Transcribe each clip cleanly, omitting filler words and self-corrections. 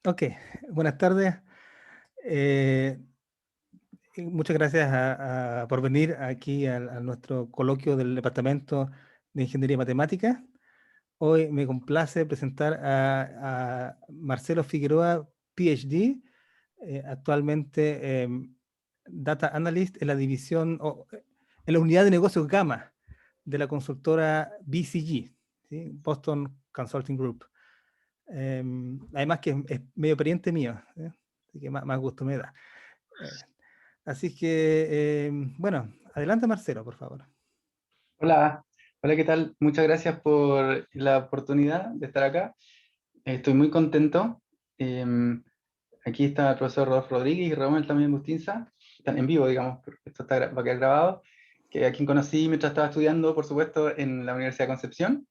Ok, buenas tardes. Eh, y muchas gracias por venir aquí a nuestro coloquio del Departamento de Ingeniería Matemática. Hoy me complace presentar a Marcelo Figueroa, PhD, actualmente Data Analyst en la división, en la unidad de negocios Gamma de la consultora BCG, ¿sí? Boston Consulting Group. Además que es medio pariente mío, ¿eh? Así que más gusto me da. Eh, Así que, bueno, adelante Marcelo, por favor. Hola, hola, ¿qué tal? Muchas gracias por la oportunidad de estar acá. Estoy muy contento. Em, Aquí está el profesor Rodolfo Rodríguez y Ramón también Bustinza. Están en vivo, digamos, porque esto va a quedar grabado. Que a quien conocí mientras estaba estudiando, por supuesto, en la Universidad de Concepción.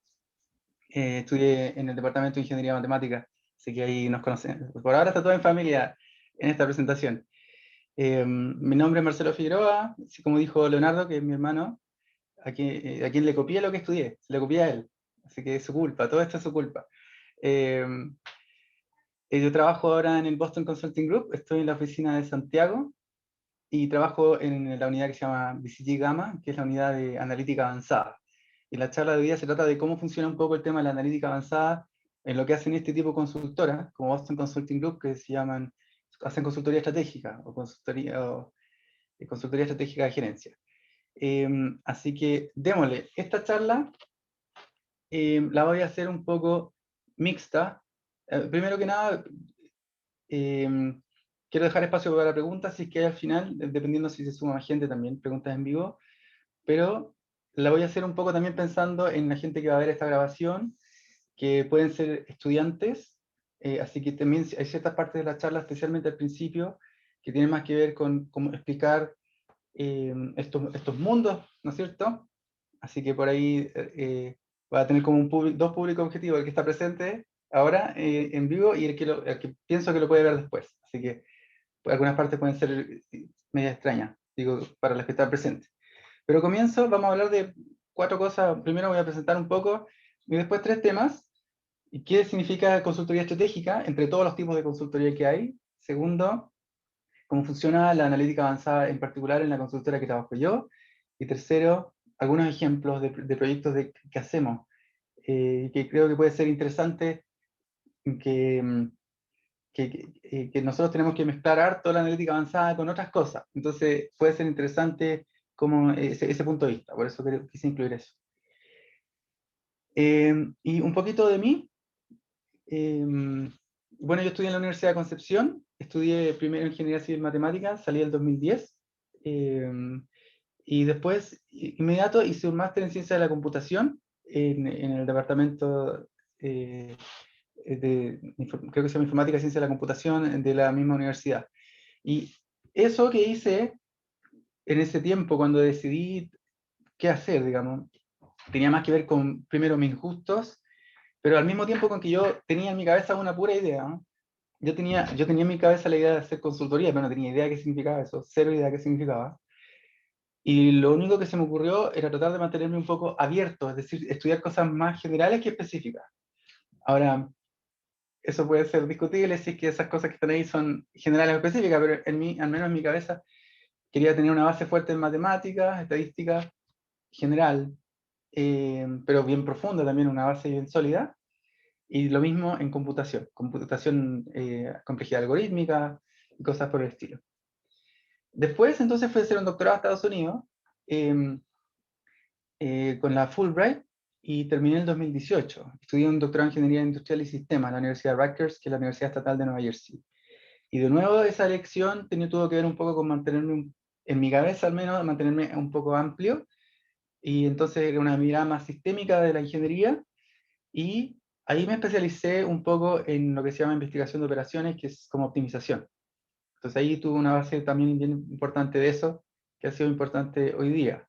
Estudié en el Departamento de Ingeniería Matemática, así que ahí nos conocemos. Por ahora está todo en familia en esta presentación. Mi nombre es Marcelo Figueroa, así como dijo Leonardo, que es mi hermano a quien le copié lo que estudié, se le copié a él. Así que es su culpa, todo esto es su culpa. Eh, yo trabajo ahora en el Boston Consulting Group, estoy en la oficina de Santiago y trabajo en la unidad que se llama BCG Gamma, que es la unidad de analítica avanzada. Y la charla de hoy día se trata de cómo funciona un poco el tema de la analítica avanzada en lo que hacen este tipo de consultoras, como Boston Consulting Group, que se llaman, hacen consultoría estratégica o consultoría estratégica de gerencia. Así que démosle. Esta charla la voy a hacer un poco mixta. Primero que nada, eh, quiero dejar espacio para preguntas, si es que hay al final, dependiendo si se suma más gente también, preguntas en vivo, pero la voy a hacer un poco también pensando en la gente que va a ver esta grabación, que pueden ser estudiantes, así que también hay ciertas partes de la charla, especialmente al principio, que tienen más que ver con cómo explicar estos mundos, ¿no es cierto? Así que por ahí va a tener como dos públicos objetivos, el que está presente ahora en vivo y el que pienso que lo puede ver después. Así que algunas partes pueden ser media extrañas, digo, para los que están presentes. Pero comienzo, vamos a hablar de cuatro cosas. Primero voy a presentar un poco y después tres temas. ¿Y qué significa consultoría estratégica entre todos los tipos de consultoría que hay? Segundo, cómo funciona la analítica avanzada, en particular en la consultora que trabajo yo. Y tercero, algunos ejemplos de proyectos que hacemos, que creo que puede ser interesante, que, que nosotros tenemos que mezclar harto la analítica avanzada con otras cosas. Entonces puede ser interesante como ese punto de vista, por eso quise incluir eso. Y un poquito de mí. Bueno, yo estudié en la Universidad de Concepción, estudié primero Ingeniería Civil Matemática, salí en el 2010, eh, y después, inmediato, hice un máster en Ciencia de la Computación en el departamento creo que se llama Informática y Ciencia de la Computación de la misma universidad. Y eso que hice en ese tiempo, cuando decidí qué hacer, digamos, tenía más que ver con, primero, mis gustos, pero al mismo tiempo con que yo tenía en mi cabeza una pura idea, ¿no? Yo tenía en mi cabeza la idea de hacer consultoría, pero no tenía idea de qué significaba eso, cero idea de qué significaba. Y lo único que se me ocurrió era tratar de mantenerme un poco abierto, es decir, estudiar cosas más generales que específicas. Ahora, eso puede ser discutible si es que esas cosas que están ahí son generales o específicas, pero en mí, al menos en mi cabeza, quería tener una base fuerte en matemáticas, estadística general, pero bien profunda también, una base bien sólida. Y lo mismo en computación, complejidad algorítmica y cosas por el estilo. Después, entonces, fui a hacer un doctorado a Estados Unidos eh, con la Fulbright y terminé en el 2018. Estudié un doctorado en Ingeniería Industrial y Sistemas en la Universidad de Rutgers, que es la Universidad Estatal de Nueva Jersey. Y de nuevo, esa elección tuvo que ver un poco con mantenerme, en mi cabeza al menos, mantenerme un poco amplio. Y entonces era una mirada más sistémica de la ingeniería. Y ahí me especialicé un poco en lo que se llama investigación de operaciones, que es como optimización. Entonces ahí tuve una base también bien importante de eso, que ha sido importante hoy día.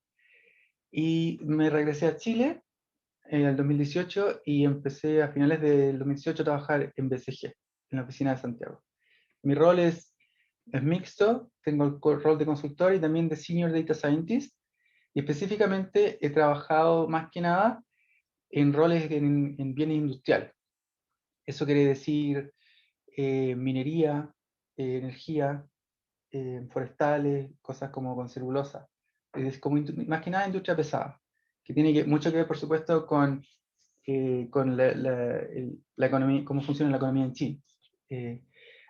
Y me regresé a Chile en el 2018 y empecé a finales del 2018 a trabajar en BCG, en la oficina de Santiago. Mi rol es mixto, tengo el rol de consultor y también de Senior Data Scientist, y específicamente he trabajado más que nada en roles en bienes industriales. Eso quiere decir minería, energía, forestales, cosas como con celulosa. Es como más que nada industria pesada, que tiene mucho que ver, por supuesto, con la economía, cómo funciona la economía en Chile.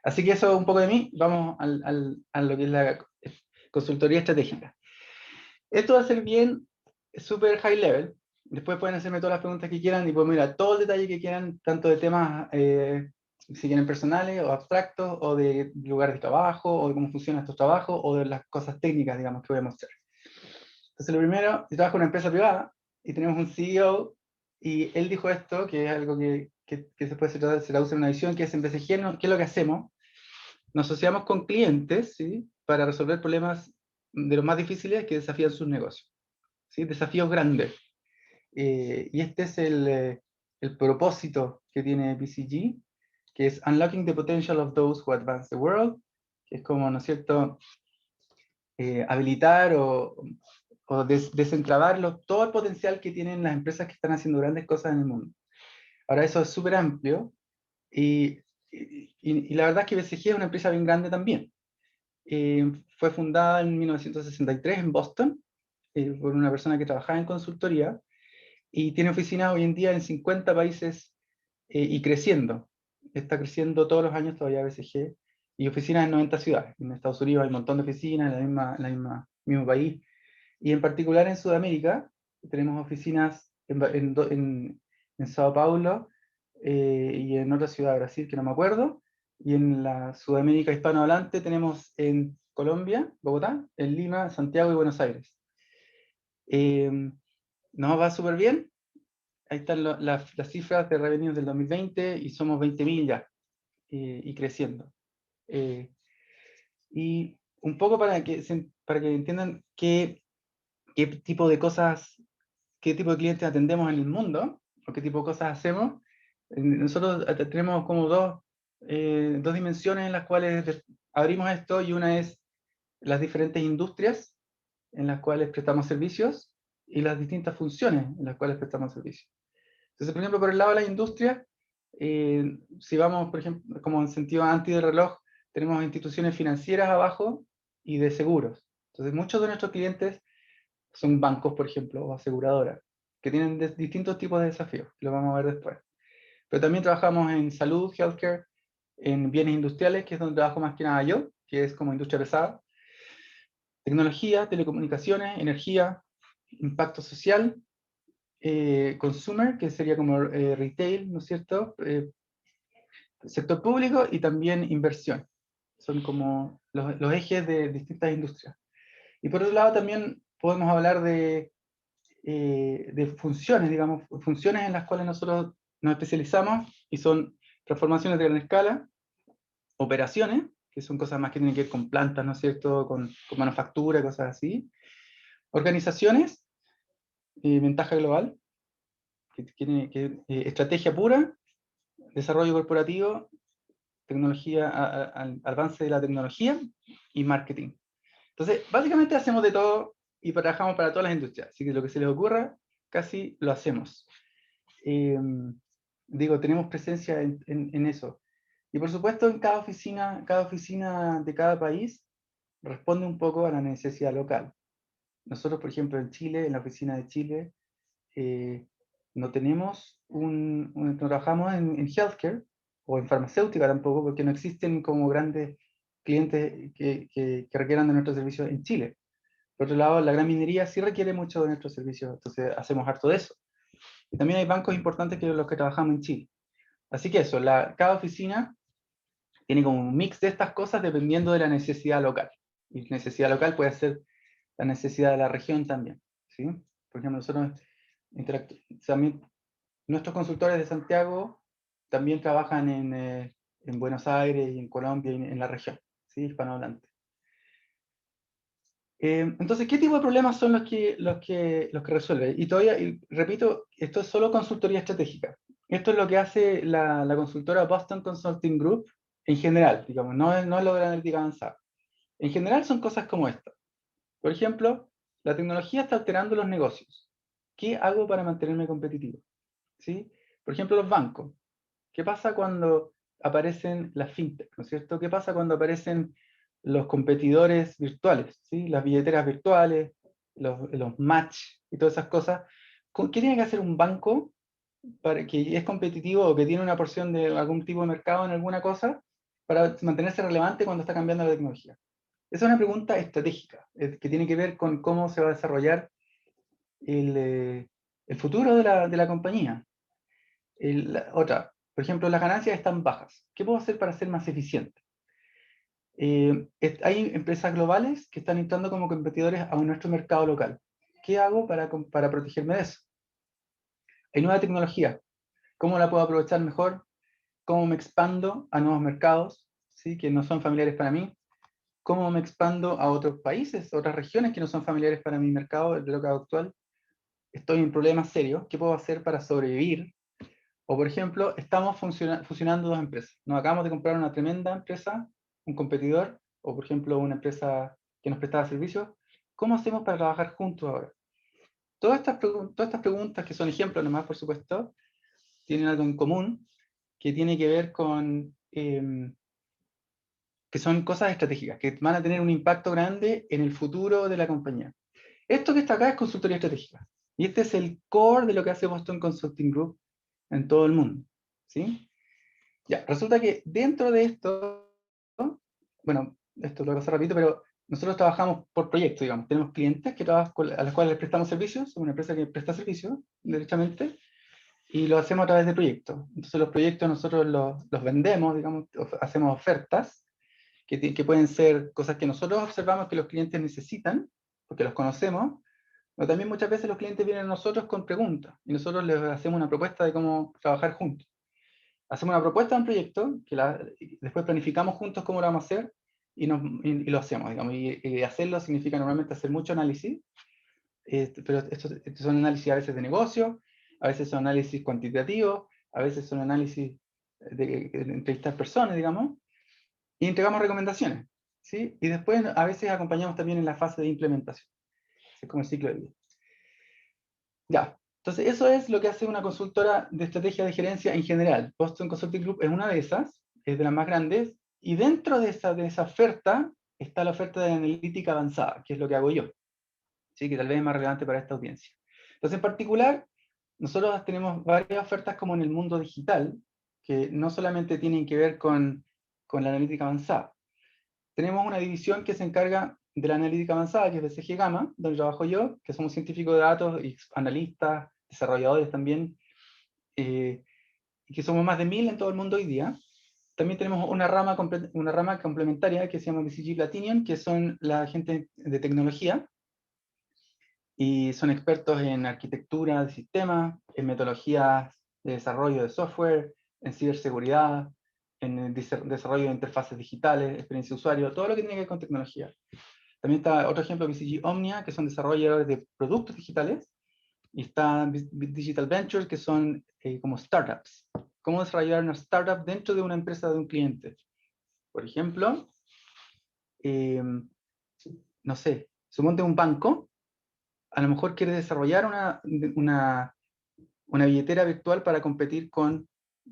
Así que eso es un poco de mí. Vamos a lo que es la consultoría estratégica. Esto va a ser bien super high level. Después pueden hacerme todas las preguntas que quieran y podemos ir a todo el detalle que quieran, tanto de temas, si quieren, personales o abstractos, o de lugares de trabajo, o de cómo funcionan estos trabajos, o de las cosas técnicas, digamos, que voy a mostrar. Entonces, lo primero, yo trabajo en una empresa privada y tenemos un CEO, y él dijo esto, que es algo que después se traduce en una visión, que es en BCG, ¿no? ¿Qué es lo que hacemos? Nos asociamos con clientes, ¿sí?, para resolver problemas de los más difíciles que desafían sus negocios, ¿sí? Desafíos grandes. Y este es el propósito que tiene BCG, que es Unlocking the Potential of Those Who Advance the World, que es como, ¿no es cierto?, habilitar o desenclavar todo el potencial que tienen las empresas que están haciendo grandes cosas en el mundo. Ahora, eso es súper amplio, y la verdad es que BCG es una empresa bien grande también. Fue fundada en 1963 en Boston, por una persona que trabajaba en consultoría, y tiene oficinas hoy en día en 50 países, y creciendo. Está creciendo todos los años todavía BCG, y oficinas en 90 ciudades. En Estados Unidos hay un montón de oficinas, en mismo país. Y en particular en Sudamérica, tenemos oficinas en Sao Paulo, y en otra ciudad de Brasil que no me acuerdo. Y en la Sudamérica hispanohablante tenemos en Colombia, Bogotá, en Lima, Santiago y Buenos Aires. Nos va súper bien. Ahí están las cifras de revenues del 2020 y somos 20.000 ya, y creciendo. Y un poco para que entiendan qué tipo de cosas, qué tipo de clientes atendemos en el mundo, o qué tipo de cosas hacemos. Nosotros tenemos como dos dimensiones en las cuales abrimos esto, y una es las diferentes industrias en las cuales prestamos servicios y las distintas funciones en las cuales prestamos servicios. Entonces, por ejemplo, por el lado de la industria, si vamos, por ejemplo, como en sentido anti del reloj, tenemos instituciones financieras abajo y de seguros. Entonces, muchos de nuestros clientes son bancos, por ejemplo, o aseguradoras, que tienen distintos tipos de desafíos, que lo vamos a ver después. Pero también trabajamos en salud, healthcare, en bienes industriales, que es donde trabajo más que nada yo, que es como industria pesada, tecnología, telecomunicaciones, energía, impacto social, consumer, que sería como retail, ¿no es cierto?, sector público, y también inversión. Son como los ejes de distintas industrias. Y por otro lado también podemos hablar de funciones, digamos, funciones en las cuales nosotros nos especializamos, y son transformaciones de gran escala, operaciones, que son cosas más que tienen que ver con plantas, ¿no es cierto?, con manufactura, cosas así, organizaciones, ventaja global, que tiene estrategia pura, desarrollo corporativo, tecnología, avance de la tecnología, y marketing. Entonces, básicamente hacemos de todo y trabajamos para todas las industrias, así que lo que se les ocurra, casi lo hacemos. Digo, tenemos presencia en eso. Y por supuesto, en cada oficina de cada país responde un poco a la necesidad local. Nosotros, por ejemplo, en Chile, en la oficina de Chile, no tenemos no trabajamos en healthcare o en farmacéutica tampoco, porque no existen como grandes clientes que requieran de nuestros servicios en Chile. Por otro lado, la gran minería sí requiere mucho de nuestros servicios, entonces hacemos harto de eso. Y también hay bancos importantes que los que trabajamos en Chile. Así que eso, cada oficina tiene como un mix de estas cosas dependiendo de la necesidad local. Y necesidad local puede ser la necesidad de la región también, ¿sí? Por ejemplo, nosotros también, nuestros consultores de Santiago también trabajan en Buenos Aires y en Colombia y en la región, ¿sí?, hispanohablante. Entonces, ¿qué tipo de problemas son los que resuelve? Y todavía, y repito, esto es solo consultoría estratégica. Esto es lo que hace la consultora Boston Consulting Group en general, digamos, no es lo de la analítica avanzada. En general son cosas como esta. Por ejemplo, la tecnología está alterando los negocios. ¿Qué hago para mantenerme competitivo? ¿Sí? Por ejemplo, los bancos. ¿Qué pasa cuando aparecen las fintech, ¿no es cierto? ¿Qué pasa cuando aparecen los competidores virtuales, ¿sí? Las billeteras virtuales, los match y todas esas cosas? ¿Qué tiene que hacer un banco para que es competitivo o que tiene una porción de algún tipo de mercado en alguna cosa para mantenerse relevante cuando está cambiando la tecnología? Esa es una pregunta estratégica, que tiene que ver con cómo se va a desarrollar el futuro de la compañía. Otra, por ejemplo, las ganancias están bajas. ¿Qué puedo hacer para ser más eficiente? Hay empresas globales que están entrando como competidores a nuestro mercado local. ¿Qué hago para protegerme de eso? Hay nueva tecnología. ¿Cómo la puedo aprovechar mejor? ¿Cómo me expando a nuevos mercados, ¿sí? Que no son familiares para mí? ¿Cómo me expando a otros países, otras regiones que no son familiares para mi mercado, el mercado actual? Estoy en problemas serios. ¿Qué puedo hacer para sobrevivir? O, por ejemplo, estamos fusionando dos empresas. Nos acabamos de comprar una tremenda empresa, un competidor, o, por ejemplo, una empresa que nos prestaba servicios. ¿Cómo hacemos para trabajar juntos ahora? Todas estas preguntas, que son ejemplos nomás, por supuesto, tienen algo en común, que tiene que ver con que son cosas estratégicas, que van a tener un impacto grande en el futuro de la compañía. Esto que está acá es consultoría estratégica. Y este es el core de lo que hace Boston Consulting Group en todo el mundo. ¿Sí? Ya, resulta que dentro de esto, bueno, esto lo voy a pasar rapidito, pero nosotros trabajamos por proyecto, digamos. Tenemos clientes a los cuales les prestamos servicios, somos una empresa que presta servicios, derechamente, y lo hacemos a través de proyectos. Entonces los proyectos nosotros los vendemos, digamos, hacemos ofertas, que pueden ser cosas que nosotros observamos que los clientes necesitan, porque los conocemos, pero también muchas veces los clientes vienen a nosotros con preguntas, y nosotros les hacemos una propuesta de cómo trabajar juntos. Hacemos una propuesta de un proyecto, y después planificamos juntos cómo lo vamos a hacer, y lo hacemos, digamos. Y hacerlo significa normalmente hacer mucho análisis, pero estos son análisis a veces de negocio, a veces son análisis cuantitativos, a veces son análisis de entrevistar personas, digamos, y entregamos recomendaciones, ¿sí? Y después a veces acompañamos también en la fase de implementación. Es como el ciclo de vida. Ya, entonces eso es lo que hace una consultora de estrategia de gerencia en general. Boston Consulting Group es una de esas, es de las más grandes, y dentro de esa oferta está la oferta de analítica avanzada, que es lo que hago yo, ¿sí? Que tal vez es más relevante para esta audiencia. Entonces, en particular, nosotros tenemos varias ofertas como en el mundo digital, que no solamente tienen que ver con la analítica avanzada. Tenemos una división que se encarga de la analítica avanzada, que es BCG Gamma, donde trabajo yo, que somos científicos de datos y analistas, desarrolladores también, y que somos más de 1000 en todo el mundo hoy día. También tenemos una rama complementaria que se llama BCG Platinum, que son la gente de tecnología, y son expertos en arquitectura de sistemas, en metodologías de desarrollo de software, en ciberseguridad, en el desarrollo de interfaces digitales, experiencia de usuario, todo lo que tiene que ver con tecnología. También está otro ejemplo, BCG Omnia, que son desarrolladores de productos digitales, y está Digital Ventures, que son como startups. ¿Cómo desarrollar una startup dentro de una empresa de un cliente? Por ejemplo, no sé, suponte un banco, a lo mejor quiere desarrollar una billetera virtual para competir con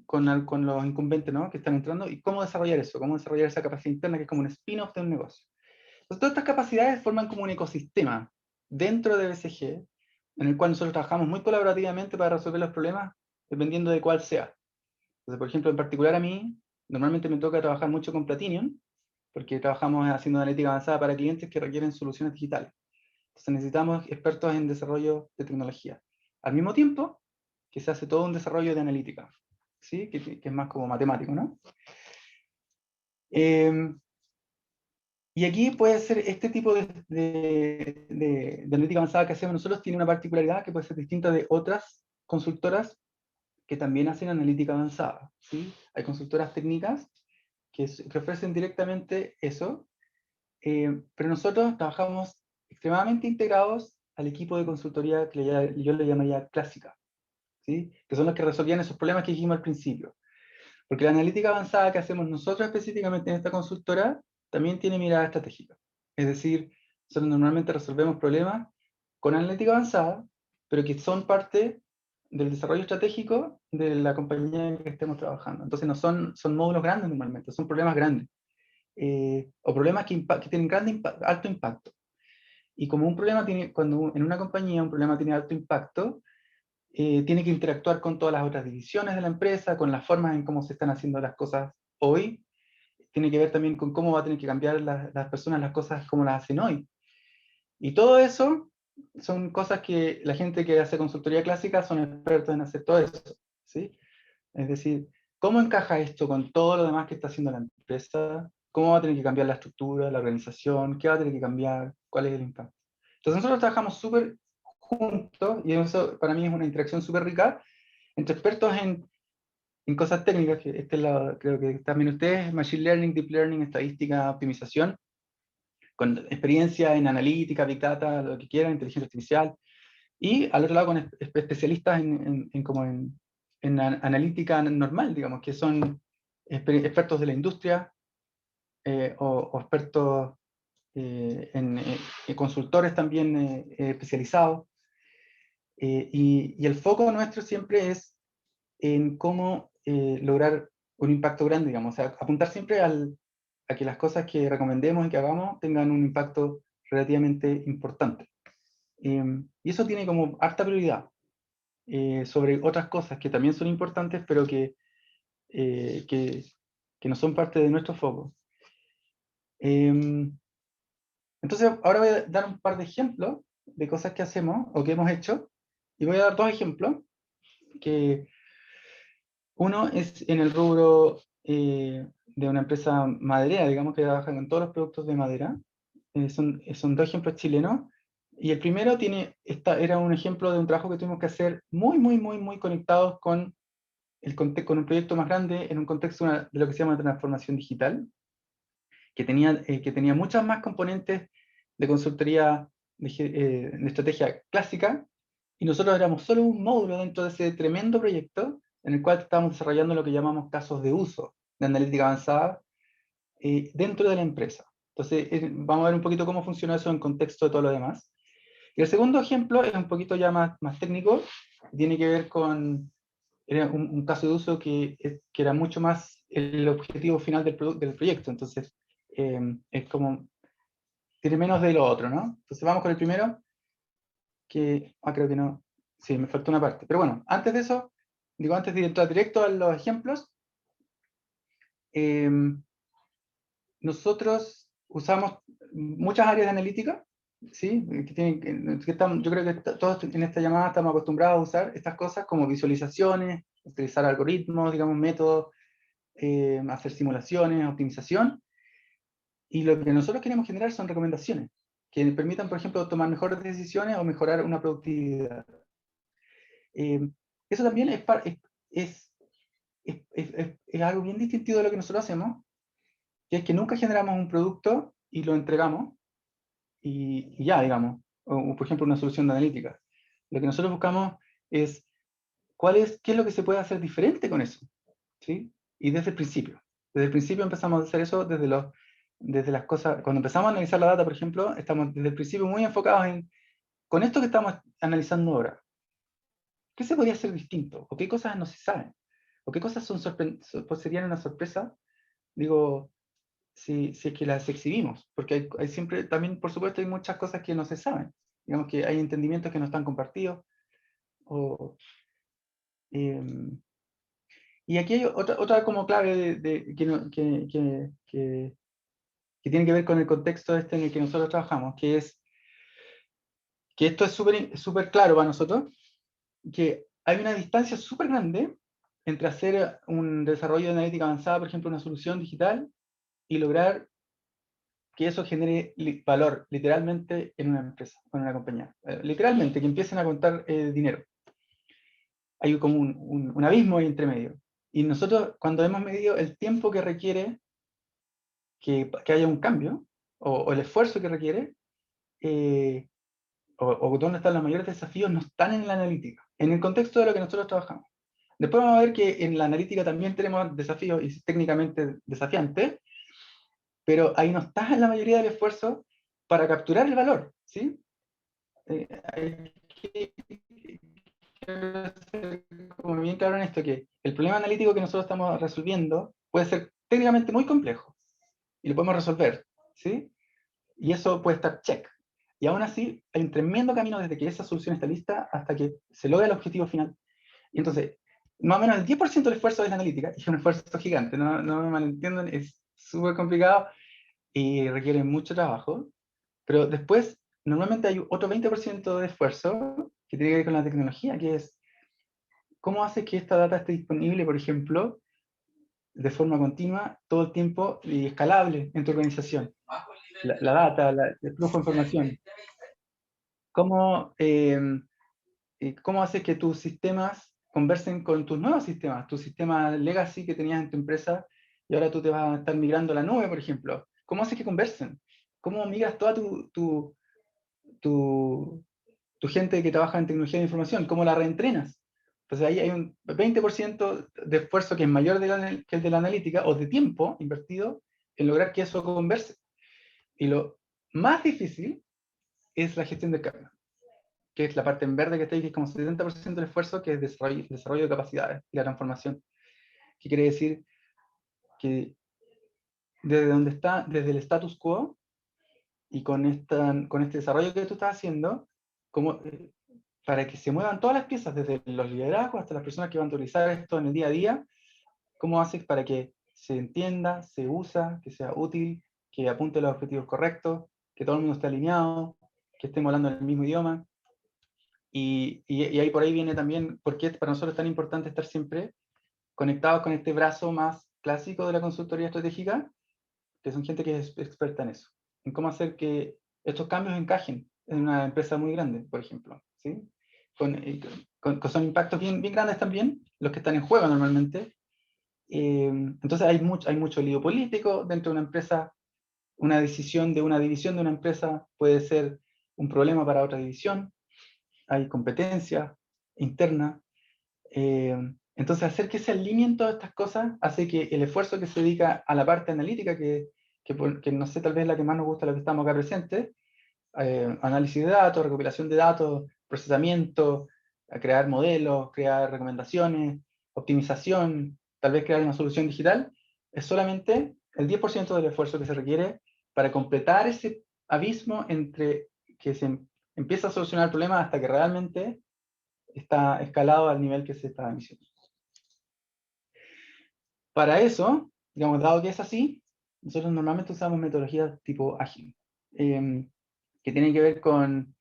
los incumbentes, ¿no?, que están entrando. ¿Y cómo desarrollar eso? ¿Cómo desarrollar esa capacidad interna que es como un spin-off de un negocio? Entonces, todas estas capacidades forman como un ecosistema dentro de BCG, en el cual nosotros trabajamos muy colaborativamente para resolver los problemas, dependiendo de cuál sea. Entonces, por ejemplo, en particular a mí, normalmente me toca trabajar mucho con Platinum, porque trabajamos haciendo analítica avanzada para clientes que requieren soluciones digitales. Entonces necesitamos expertos en desarrollo de tecnología. Al mismo tiempo que se hace todo un desarrollo de analítica, ¿sí? Que es más como matemático, ¿no? Y aquí puede ser este tipo de analítica avanzada que hacemos nosotros, tiene una particularidad que puede ser distinta de otras consultoras que también hacen analítica avanzada, ¿sí? Hay consultoras técnicas que ofrecen directamente eso, pero nosotros trabajamos extremadamente integrados al equipo de consultoría que yo le llamaría clásica, ¿sí? Que son los que resolvían esos problemas que dijimos al principio. Porque la analítica avanzada que hacemos nosotros específicamente en esta consultora también tiene mirada estratégica. Es decir, nosotros normalmente resolvemos problemas con analítica avanzada, pero que son parte del desarrollo estratégico de la compañía en que estemos trabajando. Entonces no son módulos grandes normalmente, son problemas grandes. O problemas que tienen alto impacto. Y como un problema tiene, cuando en una compañía un problema tiene alto impacto, tiene que interactuar con todas las otras divisiones de la empresa, con las formas en cómo se están haciendo las cosas hoy. Tiene que ver también con cómo va a tener que cambiar las personas las cosas como las hacen hoy. Y todo eso son cosas que la gente que hace consultoría clásica son expertos en hacer todo eso, ¿sí? Es decir, ¿cómo encaja esto con todo lo demás que está haciendo la empresa? ¿Cómo va a tener que cambiar la estructura, la organización? ¿Qué va a tener que cambiar? ¿Cuál es el impacto? Entonces nosotros trabajamos súper juntos y eso para mí es una interacción súper rica entre expertos en cosas técnicas, que creo que también ustedes, Machine Learning, Deep Learning, estadística, optimización, con experiencia en analítica, Big Data, lo que quieran, inteligencia artificial, y al otro lado con especialistas en analítica normal, digamos, que son expertos de la industria o expertos consultores también especializados. Y el foco nuestro siempre es en cómo lograr un impacto grande, digamos, o sea, apuntar siempre a que las cosas que recomendemos y que hagamos tengan un impacto relativamente importante. Y eso tiene como harta prioridad sobre otras cosas que también son importantes, pero eh, que, que no son parte de nuestro foco. Entonces, ahora voy a dar un par de ejemplos de cosas que hacemos o que hemos hecho, y voy a dar dos ejemplos, que uno es en el rubro de una empresa maderera, digamos, que trabaja con todos los productos de madera. Son dos ejemplos chilenos. Y el primero era un ejemplo de un trabajo que tuvimos que hacer muy, muy, muy, muy conectados con con un proyecto más grande en un contexto de lo que se llama transformación digital, que tenía muchas más componentes de consultoría de estrategia clásica, y nosotros éramos solo un módulo dentro de ese tremendo proyecto en el cual estábamos desarrollando lo que llamamos casos de uso de analítica avanzada dentro de la empresa. Entonces, vamos a ver un poquito cómo funciona eso en contexto de todo lo demás. Y el segundo ejemplo es un poquito ya más técnico, tiene que ver con era un caso de uso que era mucho más el objetivo final del proyecto. Entonces, es como, tiene menos de lo otro, ¿no? Entonces vamos con el primero, creo que no, sí, me faltó una parte. Pero bueno, antes de eso, antes de entrar directo a los ejemplos, eh, nosotros usamos muchas áreas de analítica, ¿sí? Yo creo que todos en esta llamada estamos acostumbrados a usar estas cosas como visualizaciones, utilizar algoritmos, digamos, métodos, hacer simulaciones, optimización, y lo que nosotros queremos generar son recomendaciones que permitan, por ejemplo, tomar mejores decisiones o mejorar una productividad. Eh, Eso también es algo bien distintivo de lo que nosotros hacemos, que es que nunca generamos un producto y lo entregamos y ya, digamos, o por ejemplo una solución de analítica. Lo que nosotros buscamos es qué es lo que se puede hacer diferente con eso, ¿sí? Y desde el principio. Desde el principio empezamos a hacer eso desde las cosas, cuando empezamos a analizar la data, por ejemplo, estamos desde el principio muy enfocados con esto que estamos analizando ahora, ¿qué se podría hacer distinto? ¿O qué cosas no se saben? ¿O qué cosas pues serían una sorpresa? Digo, si es que las exhibimos, porque hay siempre, también por supuesto hay muchas cosas que no se saben, digamos que hay entendimientos que no están compartidos, o, em, y aquí hay otra como clave que tiene que ver con el contexto este en el que nosotros trabajamos, que es que esto es súper claro para nosotros, que hay una distancia súper grande entre hacer un desarrollo de analítica avanzada, por ejemplo, una solución digital, y lograr que eso genere valor literalmente en una empresa, en una compañía. Literalmente, que empiecen a contar dinero. Hay como un abismo ahí entre medio. Y nosotros, cuando hemos medido el tiempo que requiere que haya un cambio, o el esfuerzo que requiere, eh, o dónde están los mayores desafíos, no están en la analítica, en el contexto de lo que nosotros trabajamos. Después vamos a ver que en la analítica también tenemos desafíos y técnicamente desafiantes, pero ahí no está en la mayoría del esfuerzo para capturar el valor, ¿sí? Hay que quiero ser como bien claro en esto, que el problema analítico que nosotros estamos resolviendo puede ser técnicamente muy complejo y lo podemos resolver, ¿sí? Y eso puede estar check. Y aún así, hay un tremendo camino desde que esa solución está lista hasta que se logra el objetivo final. Y entonces, más o menos el 10% del esfuerzo es la analítica, y es un esfuerzo gigante, no me malentiendan, es súper complicado y requiere mucho trabajo, pero después, normalmente hay otro 20% de esfuerzo que tiene que ver con la tecnología, que es cómo hace que esta data esté disponible, por ejemplo, de forma continua, todo el tiempo y escalable en tu organización. La data, el flujo de información. ¿Cómo haces que tus sistemas conversen con tus nuevos sistemas, tu sistema legacy que tenías en tu empresa y ahora tú te vas a estar migrando a la nube, por ejemplo? ¿Cómo haces que conversen? ¿Cómo migras toda tu, tu gente que trabaja en tecnología de información? ¿Cómo la reentrenas? Entonces ahí hay un 20% de esfuerzo que es mayor que el de la analítica o de tiempo invertido en lograr que eso converse. Y lo más difícil es la gestión del cambio, que es la parte en verde que está ahí, que es como 70% del esfuerzo, que es desarrollo de capacidades y la transformación. ¿Qué quiere decir? Que desde donde está, desde el status quo y con este desarrollo que tú estás haciendo, como, para que se muevan todas las piezas, desde los liderazgos hasta las personas que van a utilizar esto en el día a día, ¿cómo haces para que se entienda, se usa, que sea útil, que apunte a los objetivos correctos, que todo el mundo esté alineado, que estemos hablando en el mismo idioma? Y ahí por ahí viene también por qué para nosotros es tan importante estar siempre conectados con este brazo más clásico de la consultoría estratégica, que son gente que es experta en eso, en cómo hacer que estos cambios encajen en una empresa muy grande, por ejemplo, ¿sí? Que son impactos bien, bien grandes también, los que están en juego normalmente. Entonces hay mucho lío político dentro de una empresa. Una decisión de una división de una empresa puede ser un problema para otra división. Hay competencia interna. Entonces, hacer que se alineen todas estas cosas hace que el esfuerzo que se dedica a la parte analítica, que no sé, tal vez la que más nos gusta, la que estamos acá presentes, análisis de datos, recopilación de datos, procesamiento, a crear modelos, crear recomendaciones, optimización, tal vez crear una solución digital, es solamente el 10% del esfuerzo que se requiere para completar ese abismo entre que se empieza a solucionar el problema hasta que realmente está escalado al nivel que se está diciendo. Para eso, digamos, dado que es así, nosotros normalmente usamos metodologías tipo ágil, que tienen que ver con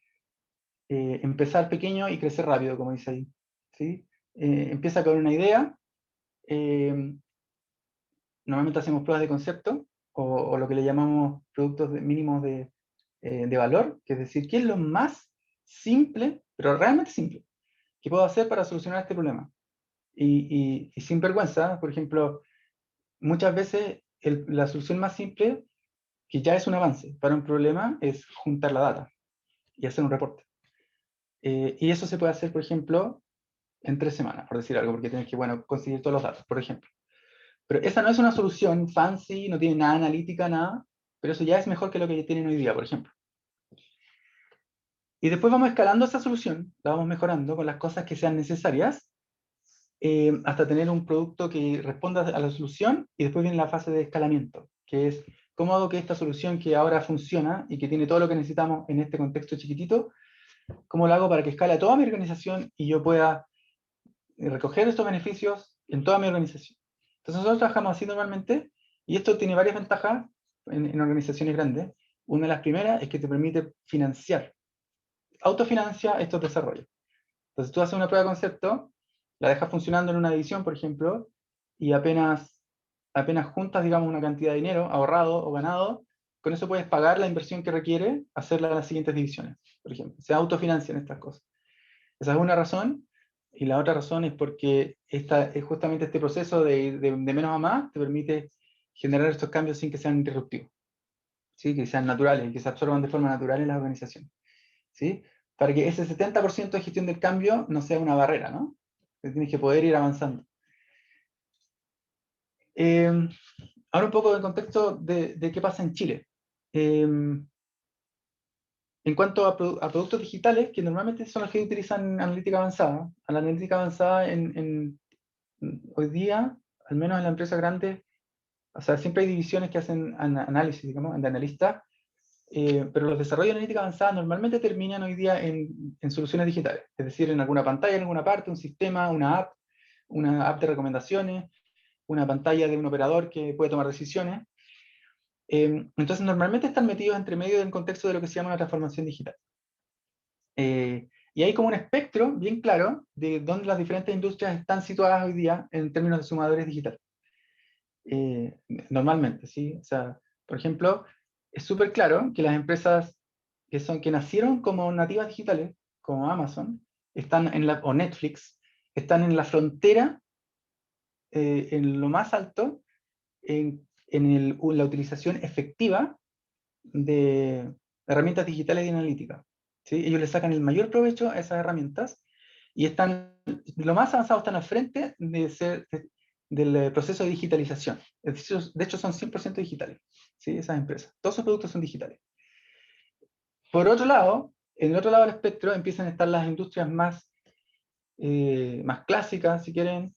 empezar pequeño y crecer rápido, como dice ahí. ¿Sí? Empieza con una idea, eh, normalmente hacemos pruebas de concepto, o lo que le llamamos productos mínimos de valor, que es decir, ¿qué es lo más simple, pero realmente simple, que puedo hacer para solucionar este problema? Y sin vergüenza, por ejemplo, muchas veces la solución más simple, que ya es un avance para un problema, es juntar la data y hacer un reporte. Y eso se puede hacer, por ejemplo, en 3 semanas, por decir algo, porque tienes que, bueno, conseguir todos los datos, por ejemplo. Pero esa no es una solución fancy, no tiene nada analítica, nada, pero eso ya es mejor que lo que tienen hoy día, por ejemplo. Y después vamos escalando esa solución, la vamos mejorando con las cosas que sean necesarias, hasta tener un producto que responda a la solución, y después viene la fase de escalamiento, que es cómo hago que esta solución que ahora funciona y que tiene todo lo que necesitamos en este contexto chiquitito, cómo lo hago para que escale a toda mi organización y yo pueda recoger estos beneficios en toda mi organización. Entonces nosotros trabajamos así normalmente, y esto tiene varias ventajas en organizaciones grandes. Una de las primeras es que te permite financiar, autofinancia estos desarrollos. Entonces tú haces una prueba de concepto, la dejas funcionando en una división, por ejemplo, y apenas juntas, digamos, una cantidad de dinero ahorrado o ganado, con eso puedes pagar la inversión que requiere hacerla a las siguientes divisiones, por ejemplo. Se autofinancian estas cosas. Esa es una razón. Y la otra razón es porque es justamente este proceso de ir de menos a más te permite generar estos cambios sin que sean interruptivos, ¿sí? Que sean naturales y que se absorban de forma natural en las organizaciones, ¿sí? Para que ese 70% de gestión del cambio no sea una barrera, ¿no? Tienes que poder ir avanzando. Ahora un poco del contexto de qué pasa en Chile. En cuanto a productos digitales, que normalmente son los que utilizan analítica avanzada, a la analítica avanzada hoy día, al menos en la empresa grande, o sea, siempre hay divisiones que hacen análisis, digamos, de analistas, pero los desarrollos de analítica avanzada normalmente terminan hoy día en soluciones digitales, es decir, en alguna pantalla, en alguna parte, un sistema, una app de recomendaciones, una pantalla de un operador que puede tomar decisiones. Entonces, normalmente están metidos entre medio del contexto de lo que se llama una transformación digital. Y hay como un espectro bien claro de dónde las diferentes industrias están situadas hoy día en términos de sumadores digitales. Normalmente, ¿sí? O sea, por ejemplo, es súper claro que las empresas que nacieron como nativas digitales, como Amazon, o Netflix, están en la frontera, en lo más alto, la utilización efectiva de herramientas digitales y analíticas. ¿Sí? Ellos le sacan el mayor provecho a esas herramientas y lo más avanzados están al frente del proceso de digitalización. De hecho, son 100% digitales, ¿sí? Esas empresas. Todos sus productos son digitales. Por otro lado, en el otro lado del espectro empiezan a estar las industrias más clásicas, si quieren,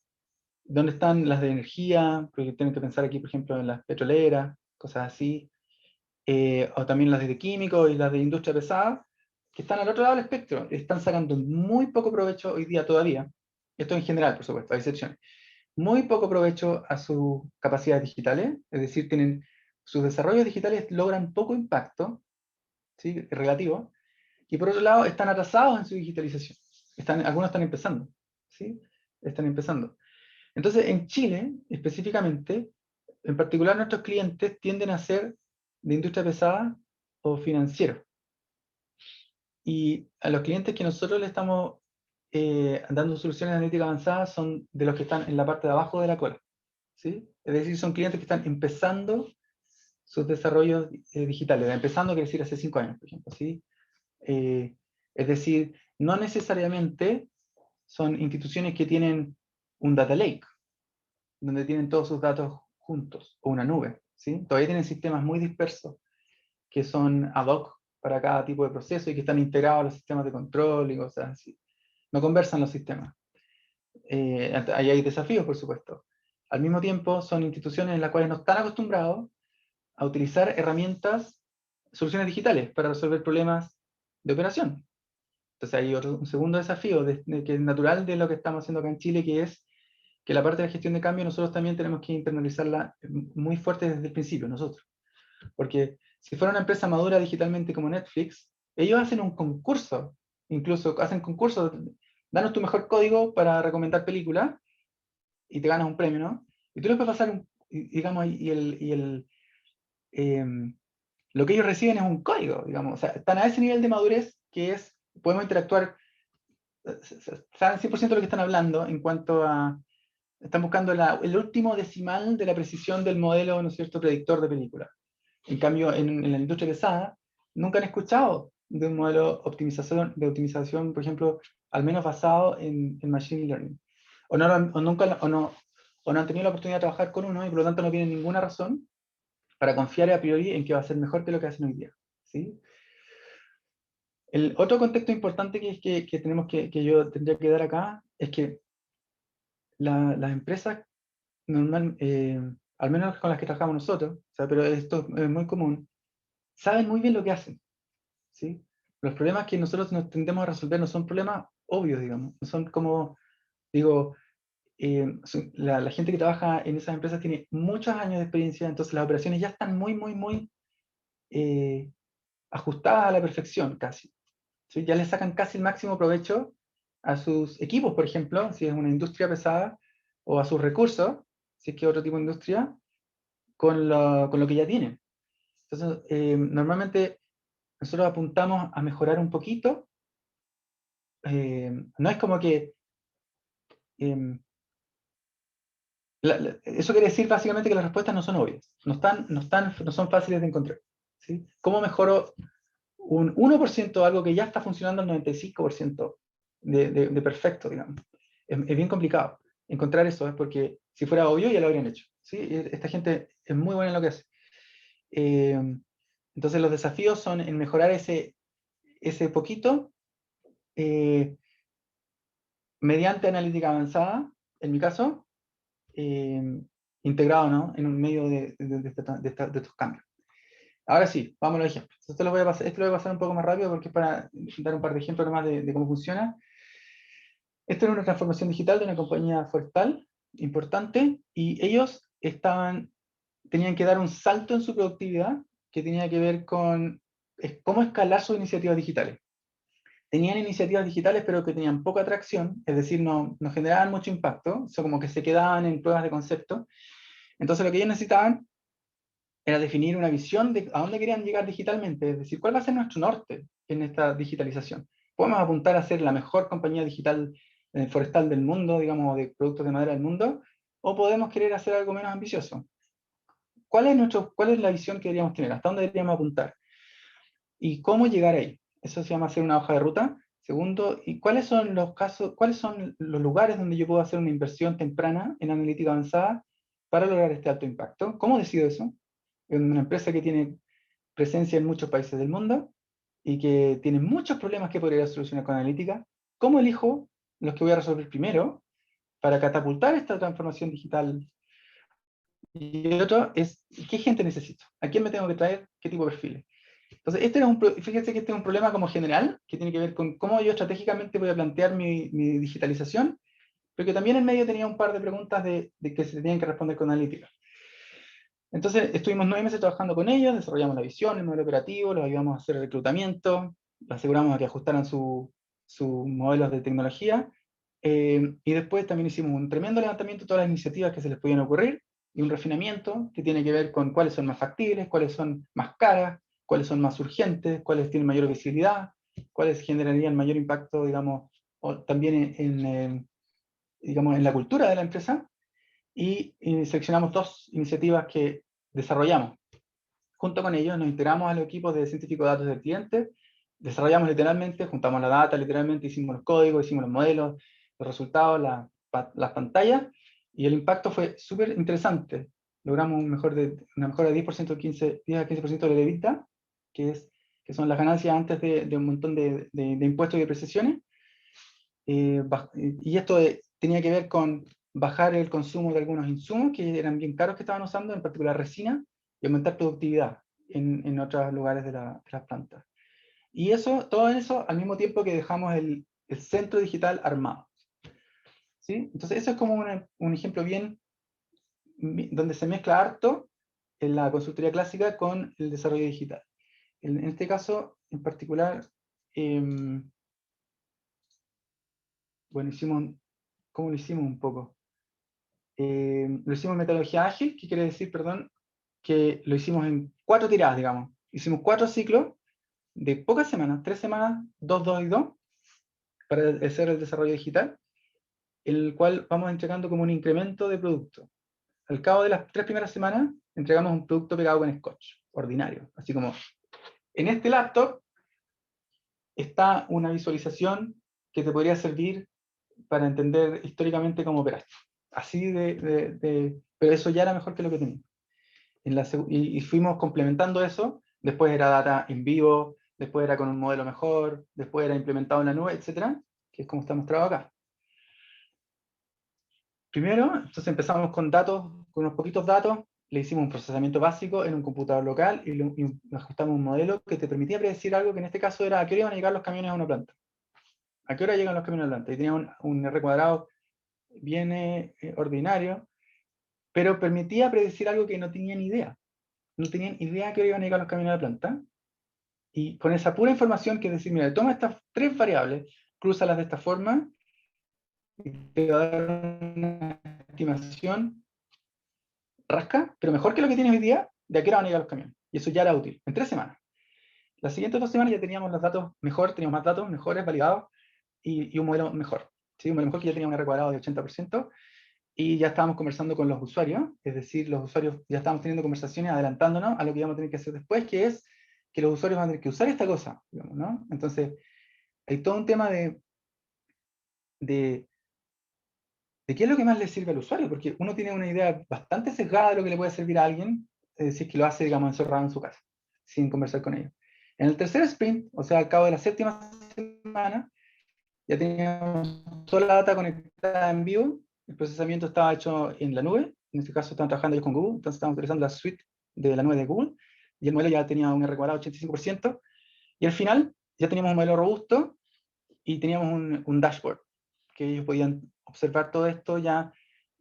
donde están las de energía, porque tienen que pensar aquí, por ejemplo, en las petroleras, cosas así, o también las de químicos y las de industria pesada, que están al otro lado del espectro, están sacando muy poco provecho hoy día todavía, esto en general, por supuesto, hay excepciones, muy poco provecho a sus capacidades digitales, es decir, sus desarrollos digitales logran poco impacto, ¿sí? Relativo, y por otro lado están atrasados en su digitalización. Algunos están empezando, ¿sí? Están empezando. Entonces, en Chile, específicamente, en particular nuestros clientes tienden a ser de industria pesada o financieros. Y a los clientes que nosotros le estamos dando soluciones de analítica avanzada son de los que están en la parte de abajo de la cola, ¿sí? Es decir, son clientes que están empezando sus desarrollos digitales. Empezando quiere decir hace 5 años, por ejemplo, ¿sí? Es decir, no necesariamente son instituciones que tienen un data lake, donde tienen todos sus datos juntos, o una nube, ¿sí? Todavía tienen sistemas muy dispersos, que son ad hoc para cada tipo de proceso y que están integrados a los sistemas de control y cosas así. No conversan los sistemas. Ahí hay desafíos, por supuesto. Al mismo tiempo, son instituciones en las cuales no están acostumbrados a utilizar herramientas, soluciones digitales para resolver problemas de operación. Entonces hay un segundo desafío que es natural de lo que estamos haciendo acá en Chile, que es que la parte de la gestión de cambio nosotros también tenemos que internalizarla muy fuerte desde el principio, nosotros. Porque si fuera una empresa madura digitalmente como Netflix, ellos hacen un concurso, incluso hacen concursos, danos tu mejor código para recomendar películas y te ganas un premio, ¿no? Y tú les puedes pasar, digamos, lo que ellos reciben es un código, digamos. O sea, están a ese nivel de madurez que podemos interactuar, saben 100% de lo que están hablando en cuanto a, están buscando el último decimal de la precisión del modelo, ¿no es cierto?, predictor de películas. En cambio, en la industria pesada, nunca han escuchado de un modelo de optimización, por ejemplo, al menos basado en Machine Learning. O no han tenido la oportunidad de trabajar con uno y por lo tanto no tienen ninguna razón para confiar a priori en que va a ser mejor que lo que hacen hoy día, ¿sí? El otro contexto importante que yo tendría que dar acá es que las empresas al menos con las que trabajamos nosotros, o sea, pero esto es muy común, saben muy bien lo que hacen, ¿sí? Los problemas que nosotros nos tendemos a resolver no son problemas obvios, digamos, no son como, digo, la gente que trabaja en esas empresas tiene muchos años de experiencia, entonces las operaciones ya están muy ajustadas a la perfección, casi, ¿sí? Ya le sacan casi el máximo provecho a sus equipos, por ejemplo, si es una industria pesada, o a sus recursos, si es que es otro tipo de industria, con lo que ya tienen. Entonces, normalmente nosotros apuntamos a mejorar un poquito. No es como que... eso quiere decir básicamente que las respuestas no son obvias, no son fáciles de encontrar, ¿sí? ¿Cómo mejoro un 1% algo que ya está funcionando al 95% de perfecto, digamos? Es bien complicado encontrar eso, porque si fuera obvio ya lo habrían hecho, ¿sí? Esta gente es muy buena en lo que hace. Entonces los desafíos son en mejorar ese poquito mediante analítica avanzada, en mi caso, integrado, ¿no?, en un medio de estos cambios. Ahora sí, vamos a los ejemplos. Esto lo voy a pasar un poco más rápido porque es para dar un par de ejemplos nomás de cómo funciona. Esto es una transformación digital de una compañía forestal importante y ellos tenían que dar un salto en su productividad que tenía que ver con cómo escalar sus iniciativas digitales. Tenían iniciativas digitales pero que tenían poca atracción, es decir, no generaban mucho impacto, o sea, como que se quedaban en pruebas de concepto. Entonces lo que ellos necesitaban era definir una visión de a dónde querían llegar digitalmente, es decir, cuál va a ser nuestro norte en esta digitalización. ¿Podemos apuntar a ser la mejor compañía digital forestal del mundo, digamos, de productos de madera del mundo? ¿O podemos querer hacer algo menos ambicioso? ¿Cuál es la visión que deberíamos tener? ¿Hasta dónde deberíamos apuntar? ¿Y cómo llegar ahí? Eso se llama hacer una hoja de ruta. Segundo, ¿y cuáles son los lugares donde yo puedo hacer una inversión temprana en analítica avanzada para lograr este alto impacto? ¿Cómo decido eso? En una empresa que tiene presencia en muchos países del mundo y que tiene muchos problemas que podría solucionar con analítica, ¿cómo elijo los que voy a resolver primero para catapultar esta transformación digital? Y otro es, ¿qué gente necesito? ¿A quién me tengo que traer? ¿Qué tipo de perfiles? Entonces, fíjense que este es un problema como general, que tiene que ver con cómo yo estratégicamente voy a plantear mi digitalización, pero que también en medio tenía un par de preguntas de que se tenían que responder con analítica. Entonces, estuvimos 9 meses trabajando con ellos, desarrollamos la visión, el modelo operativo, los ayudamos a hacer el reclutamiento, les aseguramos a que ajustaran sus modelos de tecnología, y después también hicimos un tremendo levantamiento de todas las iniciativas que se les podían ocurrir, y un refinamiento que tiene que ver con cuáles son más factibles, cuáles son más caras, cuáles son más urgentes, cuáles tienen mayor visibilidad, cuáles generarían mayor impacto, digamos, o también digamos, en la cultura de la empresa, y seleccionamos 2 iniciativas que desarrollamos. Junto con ellos nos integramos a los equipos de científicos de datos del cliente, desarrollamos literalmente, juntamos la data, literalmente hicimos los códigos, hicimos los modelos, los resultados, las pantallas, y el impacto fue súper interesante. Logramos una mejora de 10%, 10 a 15% de la EBITDA, que son las ganancias antes de un montón de impuestos y depreciaciones. Y esto tenía que ver con bajar el consumo de algunos insumos que eran bien caros que estaban usando, en particular resina, y aumentar productividad en otros lugares de las plantas. Y todo eso al mismo tiempo que dejamos el centro digital armado. ¿Sí? Entonces eso es como un ejemplo bien donde se mezcla harto en la consultoría clásica con el desarrollo digital. En este caso, en particular, bueno, ¿cómo lo hicimos un poco? Lo hicimos en metodología ágil, que quiere decir, perdón, que lo hicimos en 4 tiradas, digamos. Hicimos 4 ciclos de pocas semanas, 3 semanas, 2, 2 y 2, para hacer el desarrollo digital, el cual vamos entregando como un incremento de producto. Al cabo de las 3 primeras semanas, entregamos un producto pegado con scotch, ordinario. Así como, en este laptop está una visualización que te podría servir para entender históricamente cómo operaste. Así pero eso ya era mejor que lo que tenía. Y fuimos complementando eso, después era data en vivo, después era con un modelo mejor, después era implementado en la nube, etcétera, que es como está mostrado acá. Primero, entonces empezamos con datos, con unos poquitos datos, le hicimos un procesamiento básico en un computador local y ajustamos un modelo que te permitía predecir algo que en este caso era a qué hora iban a llegar los camiones a una planta. ¿A qué hora llegan los camiones a la planta? Y tenía un R cuadrado bien ordinario, pero permitía predecir algo que no tenían idea. No tenían idea a qué hora iban a llegar los camiones a la planta. Y con esa pura información, que es decir, mira, toma estas 3 variables, crúzalas de esta forma, y te va a dar una estimación rasca, pero mejor que lo que tienes hoy día, de a qué hora van a llegar los camiones. Y eso ya era útil, en 3 semanas. Las siguientes 2 semanas ya teníamos los datos mejor, teníamos más datos mejores, validados, y un modelo mejor. ¿Sí? Un modelo mejor que ya tenía un R cuadrado de 80%, y ya estábamos conversando con los usuarios, es decir, los usuarios ya estábamos teniendo conversaciones adelantándonos a lo que íbamos a tener que hacer después, que es que los usuarios van a tener que usar esta cosa, digamos, ¿no? Entonces, hay todo un tema de qué es lo que más le sirve al usuario, porque uno tiene una idea bastante sesgada de lo que le puede servir a alguien, si es que lo hace, digamos, encerrado en su casa, sin conversar con ellos. En el tercer sprint, o sea, al cabo de la séptima semana, ya teníamos toda la data conectada en vivo, el procesamiento estaba hecho en la nube, en este caso estaban trabajando ellos con Google, entonces estaban utilizando la suite de la nube de Google, y el modelo ya tenía un R cuadrado 85%, y al final ya teníamos un modelo robusto, y teníamos un dashboard, que ellos podían observar todo esto ya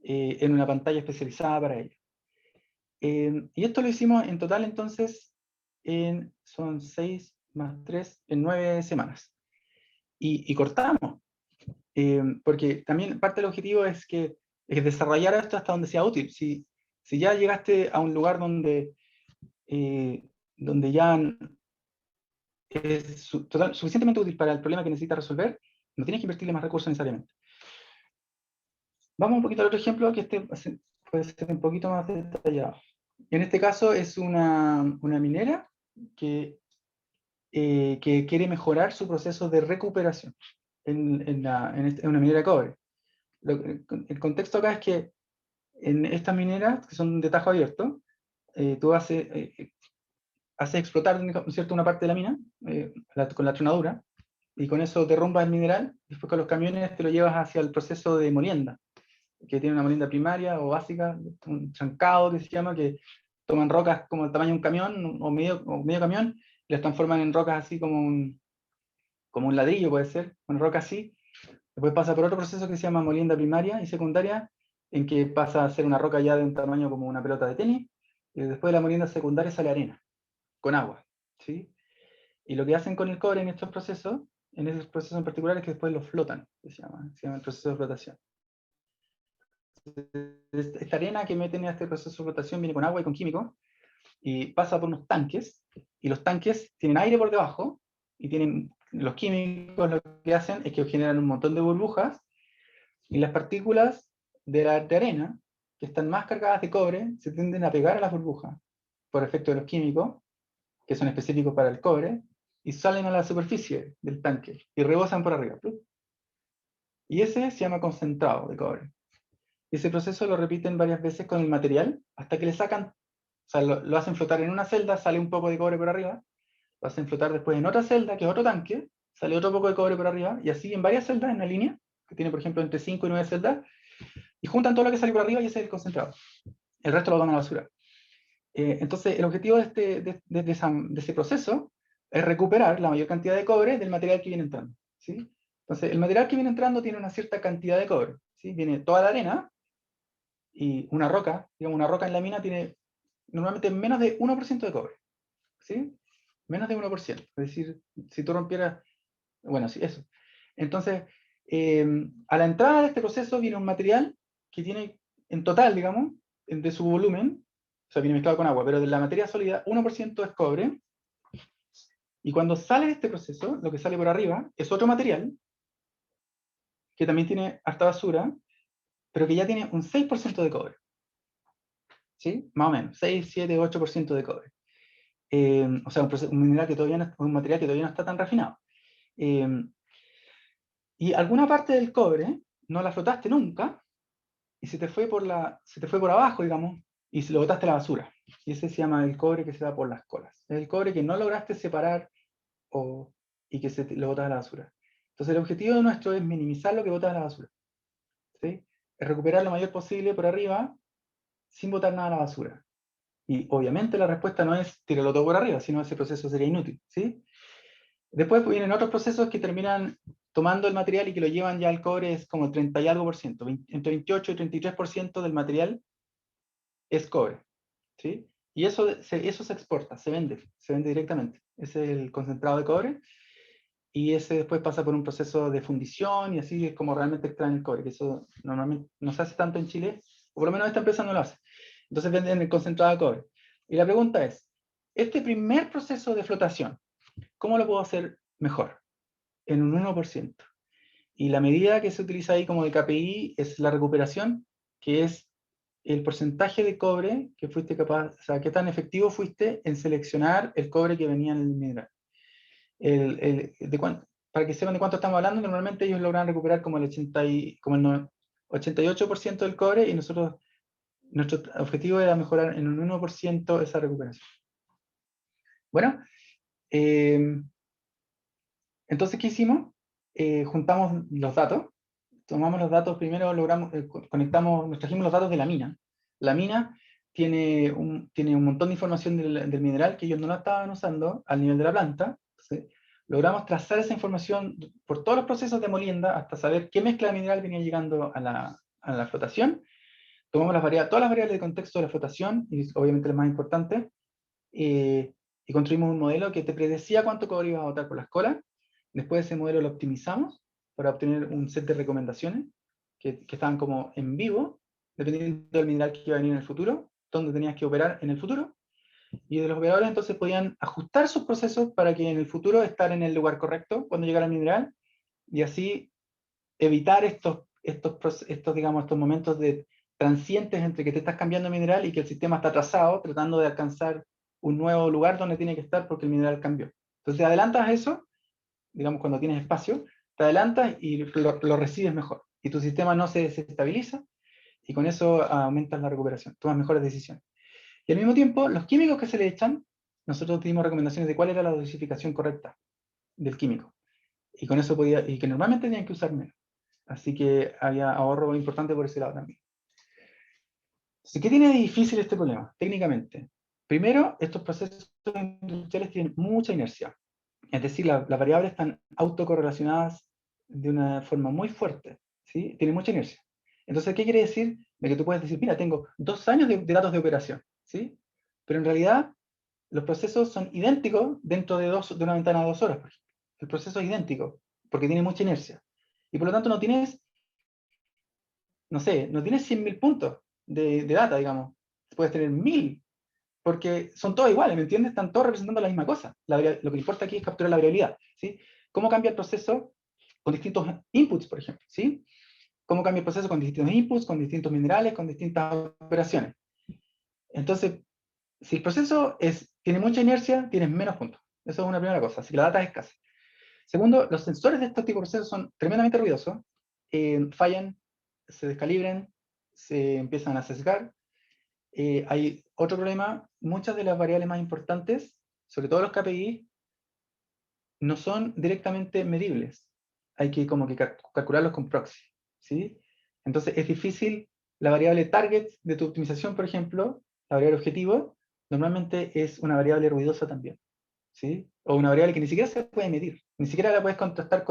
en una pantalla especializada para ellos. Y esto lo hicimos en total entonces, son 6 más 3, en 9 semanas. Y cortamos, porque también parte del objetivo es desarrollar esto hasta donde sea útil. Si ya llegaste a un lugar donde ya es suficientemente útil para el problema que necesitas resolver, no tienes que invertirle más recursos necesariamente. Vamos un poquito al otro ejemplo, que puede ser un poquito más detallado. En este caso es una minera que quiere mejorar su proceso de recuperación en una minera de cobre. El contexto acá es que en estas mineras, que son de tajo abierto, tú haces explotar, ¿no es cierto?, una parte de la mina con la tronadura, y con eso derrumbas el mineral, después con los camiones te lo llevas hacia el proceso de molienda, que tiene una molienda primaria o básica, un trancado que se llama, que toman rocas como el tamaño de un camión o medio camión, y las transforman en rocas así como un ladrillo, puede ser, una roca así. Después pasa por otro proceso que se llama molienda primaria y secundaria, en que pasa a ser una roca ya de un tamaño como una pelota de tenis, y después de la molienda secundaria sale arena, con agua, ¿sí? Y lo que hacen con el cobre en estos procesos, en esos procesos en particular, es que después lo flotan, se llama el proceso de flotación. Esta arena que meten en este proceso de flotación viene con agua y con químicos, y pasa por unos tanques, y los tanques tienen aire por debajo, y tienen los químicos, lo que hacen es que generan un montón de burbujas, y las partículas de la arena, que están más cargadas de cobre, se tienden a pegar a las burbujas, por efecto de los químicos, que son específicos para el cobre, y salen a la superficie del tanque, y rebosan por arriba. Y ese se llama concentrado de cobre. Ese proceso lo repiten varias veces con el material, hasta que le sacan, o sea, lo hacen flotar en una celda, sale un poco de cobre por arriba, lo hacen flotar después en otra celda, que es otro tanque, sale otro poco de cobre por arriba, y así en varias celdas, en una línea, que tiene por ejemplo entre 5 y 9 celdas, y juntan todo lo que sale por arriba y ese es el concentrado. El resto lo van a la basura. Entonces, el objetivo de ese proceso es recuperar la mayor cantidad de cobre del material que viene entrando, ¿sí? Entonces, el material que viene entrando tiene una cierta cantidad de cobre, ¿sí? Viene toda la arena y una roca, digamos, una roca en la mina tiene normalmente menos de 1% de cobre, ¿sí? Menos de 1%. Es decir, si tú rompieras, bueno, sí, eso. Entonces, a la entrada de este proceso viene un material que tiene, en total, digamos, de su volumen, o sea, viene mezclado con agua, pero de la materia sólida, 1% es cobre, y cuando sale de este proceso, lo que sale por arriba es otro material, que también tiene harta basura, pero que ya tiene un 6% de cobre. ¿Sí? Más o menos, 6, 7, 8% de cobre. O sea, un mineral que todavía no, un material que todavía no está tan refinado. Y alguna parte del cobre no la flotaste nunca, y se te fue por abajo, digamos, y se lo botaste a la basura. Y ese se llama el cobre que se da por las colas. Es el cobre que no lograste separar y que lo botas a la basura. Entonces el objetivo nuestro es minimizar lo que botas a la basura, ¿sí? Es recuperar lo mayor posible por arriba sin botar nada a la basura. Y obviamente la respuesta no es tirarlo todo por arriba, sino ese proceso sería inútil, ¿sí? Después vienen otros procesos que terminan tomando el material y que lo llevan ya al cobre, es como 30 y algo por ciento, entre 28 y 33% del material es cobre, ¿sí? Y eso se exporta, se vende directamente. Ese es el concentrado de cobre, y ese después pasa por un proceso de fundición, y así es como realmente extraen el cobre, que eso normalmente no se hace tanto en Chile, o por lo menos esta empresa no lo hace. Entonces venden el concentrado de cobre. Y la pregunta es, este primer proceso de flotación, ¿cómo lo puedo hacer mejor? En un 1%. Y la medida que se utiliza ahí como de KPI es la recuperación, que es el porcentaje de cobre que fuiste capaz, o sea, qué tan efectivo fuiste en seleccionar el cobre que venía en el mineral. Para que sepan de cuánto estamos hablando, normalmente ellos logran recuperar como el 88% del cobre, y nuestro objetivo era mejorar en un 1% esa recuperación. Bueno, Entonces, ¿qué hicimos? Juntamos los datos, tomamos los datos, primero logramos, conectamos, nos trajimos los datos de la mina. La mina tiene un montón de información del mineral que ellos no la estaban usando al nivel de la planta. Entonces, logramos trazar esa información por todos los procesos de molienda hasta saber qué mezcla de mineral venía llegando a la flotación. Tomamos todas las variables de contexto de la flotación, y obviamente las más importantes, y construimos un modelo que te predecía cuánto cobre ibas a botar por las colas. Después ese modelo lo optimizamos para obtener un set de recomendaciones que estaban como en vivo, dependiendo del mineral que iba a venir en el futuro, dónde tenías que operar en el futuro, y de los operadores entonces podían ajustar sus procesos para que en el futuro estar en el lugar correcto cuando llegara el mineral, y así evitar digamos, estos momentos de transientes entre que te estás cambiando de mineral y que el sistema está atrasado tratando de alcanzar un nuevo lugar donde tiene que estar porque el mineral cambió. Entonces adelantas eso, digamos cuando tienes espacio, te adelantas y lo recibes mejor. Y tu sistema no se desestabiliza y con eso aumentas la recuperación, tomas mejores decisiones. Y al mismo tiempo, los químicos que se le echan, nosotros dimos recomendaciones de cuál era la dosificación correcta del químico. Y con eso y que normalmente tenían que usar menos. Así que había ahorro importante por ese lado también. Entonces, ¿qué tiene de difícil este problema? Técnicamente. Primero, estos procesos industriales tienen mucha inercia. Es decir, las variables están autocorrelacionadas de una forma muy fuerte. ¿Sí? Tienen mucha inercia. Entonces, ¿qué quiere decir? De que tú puedes decir, mira, tengo 2 años de datos de operación. ¿Sí? Pero en realidad, los procesos son idénticos dentro de una ventana de 2 horas, por ejemplo. El proceso es idéntico, porque tiene mucha inercia. Y por lo tanto no tienes, no sé, no tienes 100.000 puntos de data, digamos. Puedes tener 1.000, porque son todos iguales, ¿me entiendes? Están todos representando la misma cosa. Lo que importa aquí es capturar la variabilidad, ¿sí? ¿Cómo cambia el proceso con distintos inputs, por ejemplo? ¿Sí? ¿Cómo cambia el proceso con distintos inputs, con distintos minerales, con distintas operaciones? Entonces, si el proceso tiene mucha inercia, tienes menos puntos. Eso es una primera cosa, así que la data es escasa. Segundo, los sensores de este tipo de procesos son tremendamente ruidosos, fallan, se descalibran, se empiezan a sesgar. Hay otro problema, muchas de las variables más importantes, sobre todo los KPI, no son directamente medibles. Hay que como que calcularlos con proxy, ¿sí? Entonces es difícil, la variable target de tu optimización, por ejemplo, la variable objetivo, normalmente es una variable ruidosa también, ¿sí? O una variable que ni siquiera se puede medir, ni siquiera la puedes contrastar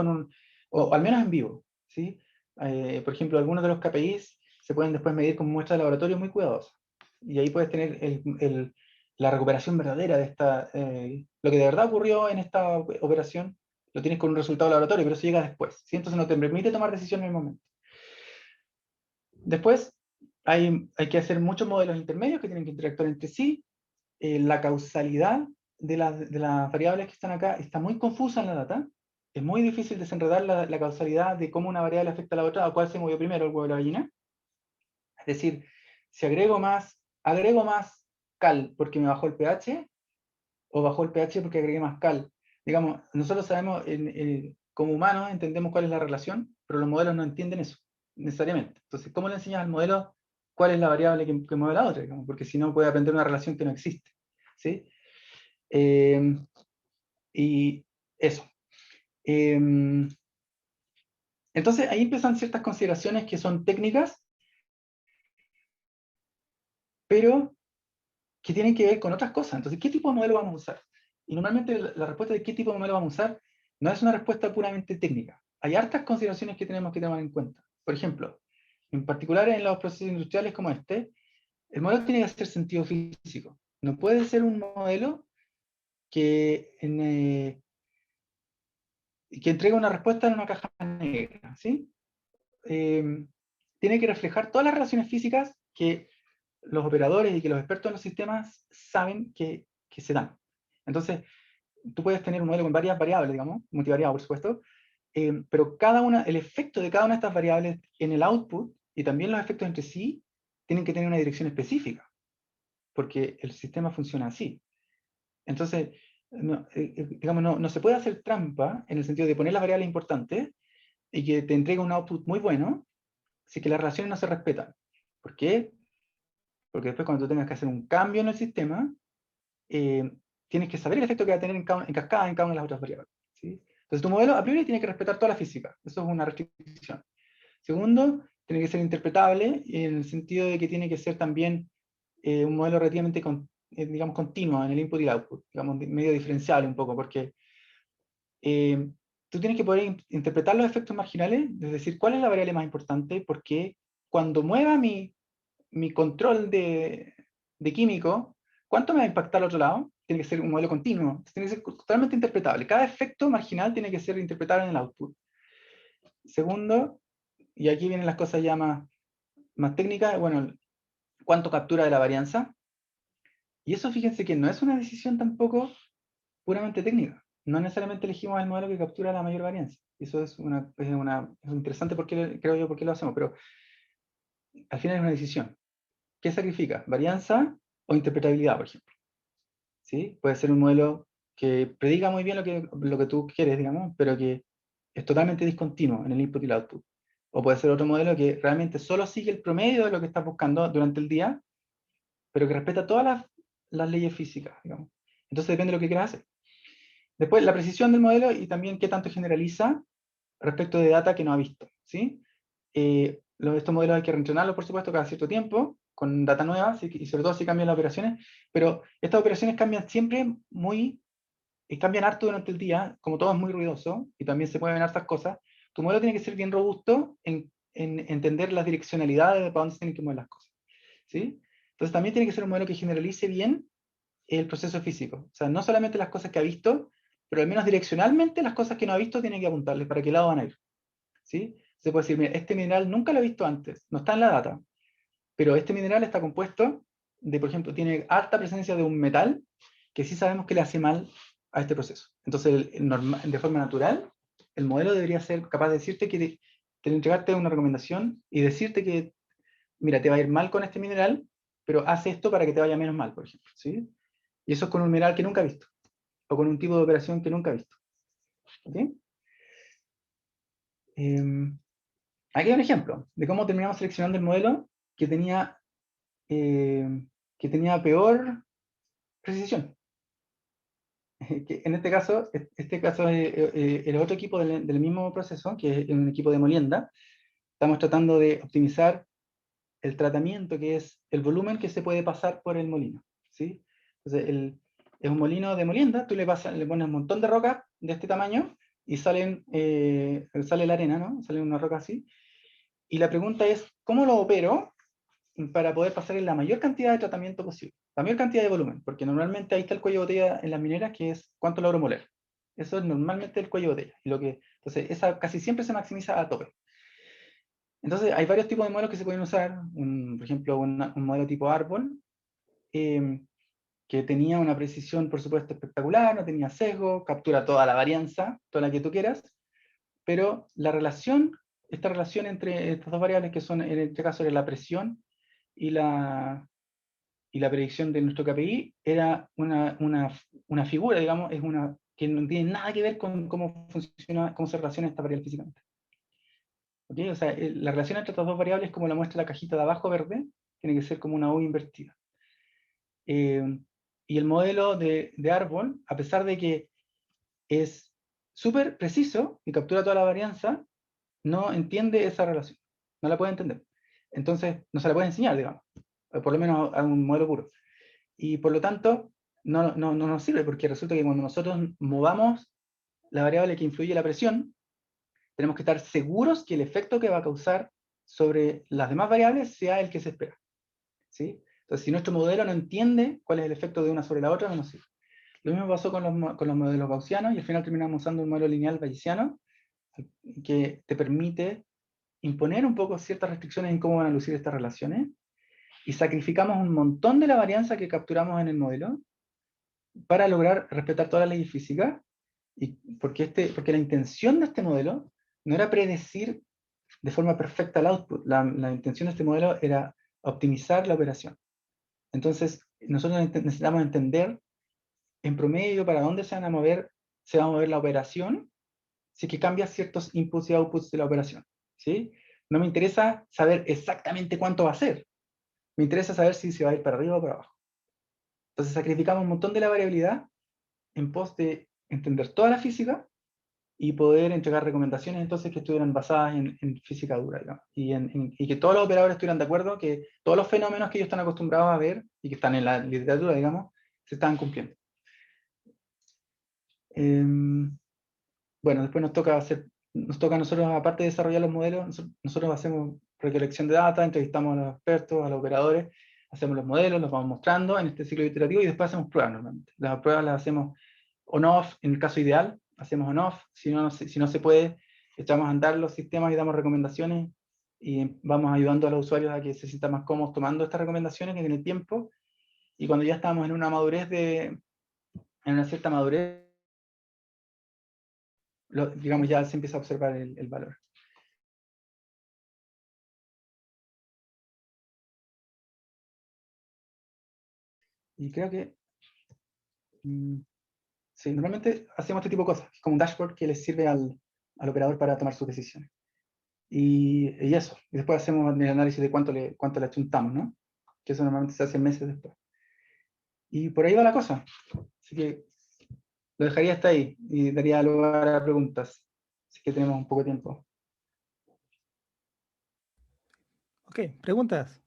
o al menos en vivo, ¿sí? Por ejemplo, algunos de los KPIs se pueden después medir con muestras de laboratorio muy cuidadosas. Y ahí puedes tener la recuperación verdadera de lo que de verdad ocurrió en esta operación, lo tienes con un resultado de laboratorio, pero eso llega después, ¿sí? Entonces no te permite tomar decisiones en el momento. Después, hay que hacer muchos modelos intermedios que tienen que interactuar entre sí. La causalidad de las variables que están acá está muy confusa en la data. Es muy difícil desenredar la causalidad de cómo una variable afecta a la otra, o cuál se movió primero, el huevo o la gallina. Es decir, si agrego más cal porque me bajó el pH, o bajó el pH porque agregué más cal. Digamos, nosotros sabemos, como humanos entendemos cuál es la relación, pero los modelos no entienden eso, necesariamente. Entonces, ¿cómo le enseñas al modelo cuál es la variable que mueve la otra? Digamos? Porque si no, puede aprender una relación que no existe. ¿Sí? Y eso. Entonces, ahí empiezan ciertas consideraciones que son técnicas, pero que tienen que ver con otras cosas. Entonces, ¿qué tipo de modelo vamos a usar? Y normalmente la respuesta de qué tipo de modelo vamos a usar no es una respuesta puramente técnica. Hay hartas consideraciones que tenemos que tomar en cuenta. Por ejemplo, en particular en los procesos industriales como este, el modelo tiene que hacer sentido físico. No puede ser un modelo que entrega una respuesta en una caja negra, ¿sí? Tiene que reflejar todas las relaciones físicas que los operadores y que los expertos en los sistemas saben que se dan. Entonces, tú puedes tener un modelo con varias variables, digamos, multivariado, por supuesto, pero el efecto de cada una de estas variables en el output y también los efectos entre sí tienen que tener una dirección específica, porque el sistema funciona así. Entonces, digamos, no se puede hacer trampa en el sentido de poner las variables importantes y que te entregue un output muy bueno si que las relaciones no se respetan. ¿Por qué? Porque después cuando tú tengas que hacer un cambio en el sistema, tienes que saber el efecto que va a tener en cascada en cada una de las otras variables, ¿sí? Entonces tu modelo a priori tiene que respetar toda la física, eso es una restricción. Segundo, tiene que ser interpretable en el sentido de que tiene que ser también un modelo relativamente, digamos, continuo en el input y el output, digamos, medio diferenciable un poco, porque tú tienes que poder interpretar los efectos marginales, es decir, cuál es la variable más importante, porque cuando mueva mi control de químico, ¿cuánto me va a impactar al otro lado? Tiene que ser un modelo continuo, tiene que ser totalmente interpretable. Cada efecto marginal tiene que ser interpretable en el output. Segundo, y aquí vienen las cosas ya más técnicas, bueno, ¿cuánto captura de la varianza? Y eso fíjense que no es una decisión tampoco puramente técnica. No necesariamente elegimos el modelo que captura la mayor varianza. Eso es interesante porque creo yo por qué lo hacemos, pero al final es una decisión. ¿Qué sacrifica? ¿Varianza o interpretabilidad, por ejemplo? ¿Sí? Puede ser un modelo que prediga muy bien lo que tú quieres, digamos, pero que es totalmente discontinuo en el input y el output. O puede ser otro modelo que realmente solo sigue el promedio de lo que estás buscando durante el día, pero que respeta todas las leyes físicas, digamos. Entonces depende de lo que quieras hacer. Después, la precisión del modelo y también qué tanto generaliza respecto de data que no ha visto, ¿sí? Estos modelos hay que reentrenarlos, por supuesto, cada cierto tiempo, con data nueva, y sobre todo si cambian las operaciones, pero estas operaciones cambian siempre cambian harto durante el día, como todo es muy ruidoso, y también se mueven hartas cosas, tu modelo tiene que ser bien robusto en entender las direccionalidades de para dónde se tienen que mover las cosas, ¿sí? Entonces también tiene que ser un modelo que generalice bien el proceso físico. O sea, no solamente las cosas que ha visto, pero al menos direccionalmente las cosas que no ha visto tienen que apuntarles para qué lado van a ir, ¿sí? Se puede decir, mira, este mineral nunca lo he visto antes, no está en la data, pero este mineral está compuesto de, por ejemplo, tiene alta presencia de un metal que sí sabemos que le hace mal a este proceso. Entonces, de forma natural, el modelo debería ser capaz de decirte entregarte una recomendación y decirte que, mira, te va a ir mal con este mineral, pero haz esto para que te vaya menos mal, por ejemplo, ¿sí? Y eso es con un mineral que nunca he visto, o con un tipo de operación que nunca he visto. ¿Okay? Aquí hay un ejemplo de cómo terminamos seleccionando el modelo que tenía, peor precisión. Que en este caso es el otro equipo del mismo proceso, que es un equipo de molienda. Estamos tratando de optimizar el tratamiento, que es el volumen que se puede pasar por el molino, ¿sí? Entonces, es un molino de molienda, tú le pones un montón de rocas de este tamaño y sale la arena, ¿no? Sale una roca así. Y la pregunta es, ¿cómo lo opero para poder pasar en la mayor cantidad de tratamiento posible? La mayor cantidad de volumen, porque normalmente ahí está el cuello de botella en las mineras, que es cuánto logro moler. Eso es normalmente el cuello de botella. Entonces, esa casi siempre se maximiza a tope. Entonces, hay varios tipos de modelos que se pueden usar. Por ejemplo, un modelo tipo árbol, que tenía una precisión, por supuesto, espectacular, no tenía sesgo, captura toda la varianza, toda la que tú quieras, pero esta relación entre estas dos variables, que son, en este caso, era la presión y la predicción de nuestro KPI, era una figura, digamos, que no tiene nada que ver con cómo se relaciona esta variable físicamente. ¿Okay? O sea, la relación entre estas dos variables, como la muestra la cajita de abajo verde, tiene que ser como una U invertida. Y el modelo de árbol, a pesar de que es súper preciso y captura toda la varianza, no entiende esa relación, no la puede entender. Entonces, no se la puede enseñar, digamos, por lo menos a un modelo puro. Y por lo tanto, no nos sirve, porque resulta que cuando nosotros movamos la variable que influye la presión, tenemos que estar seguros que el efecto que va a causar sobre las demás variables sea el que se espera, ¿sí? Entonces, si nuestro modelo no entiende cuál es el efecto de una sobre la otra, no nos sirve. Lo mismo pasó con los modelos gaussianos, y al final terminamos usando un modelo lineal bayesiano que te permite imponer un poco ciertas restricciones en cómo van a lucir estas relaciones, y sacrificamos un montón de la varianza que capturamos en el modelo para lograr respetar todas las leyes físicas, y porque la intención de este modelo no era predecir de forma perfecta el output. La intención de este modelo era optimizar la operación. Entonces, nosotros necesitamos entender en promedio para dónde se va a mover la operación si que cambia ciertos inputs y outputs de la operación, ¿sí? No me interesa saber exactamente cuánto va a ser. Me interesa saber si se va a ir para arriba o para abajo. Entonces sacrificamos un montón de la variabilidad en pos de entender toda la física y poder entregar recomendaciones entonces que estuvieran basadas en física dura, digamos, y que todos los operadores estuvieran de acuerdo que todos los fenómenos que ellos están acostumbrados a ver y que están en la literatura, digamos, se estaban cumpliendo. Bueno, después nos toca a nosotros, aparte de desarrollar los modelos, nosotros hacemos recolección de data, entrevistamos a los expertos, a los operadores, hacemos los modelos, los vamos mostrando en este ciclo iterativo y después hacemos pruebas normalmente. Las pruebas las hacemos on-off, en el caso ideal, hacemos on-off, si no se puede, echamos a andar los sistemas y damos recomendaciones y vamos ayudando a los usuarios a que se sientan más cómodos tomando estas recomendaciones en el tiempo, y cuando ya estamos en una madurez en una cierta madurez, digamos, ya se empieza a observar el valor. Y creo que sí, normalmente hacemos este tipo de cosas, como un dashboard que les sirve al operador para tomar sus decisiones. Y eso, y después hacemos el análisis de cuánto le achuntamos, ¿no? Que eso normalmente se hace meses después. Y por ahí va la cosa. Así que lo dejaría hasta ahí y daría lugar a preguntas, así que tenemos un poco de tiempo. Ok, preguntas.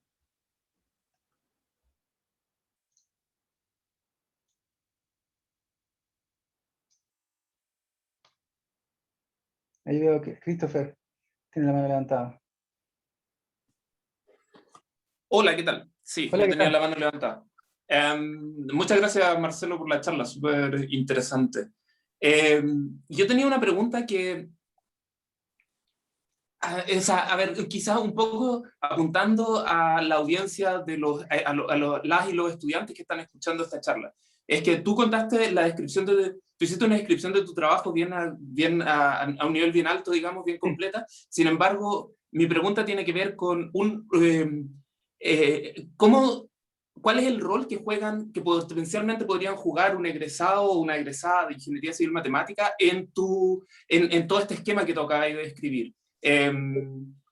Ahí veo que Christopher tiene la mano levantada. Hola, ¿qué tal? Sí, Hola, yo ¿qué tenía tal? la mano levantada. Muchas gracias, Marcelo, por la charla, súper interesante. Yo tenía una pregunta que, a ver, quizás un poco apuntando a la audiencia de las y los estudiantes que están escuchando esta charla. Es que tú contaste la descripción tú hiciste una descripción de tu trabajo a un nivel bien alto, digamos, bien completa. Sin embargo, mi pregunta tiene que ver con ¿cuál es el rol que juegan, que potencialmente podrían jugar un egresado o una egresada de Ingeniería Civil Matemática en todo este esquema que tú acabas de describir?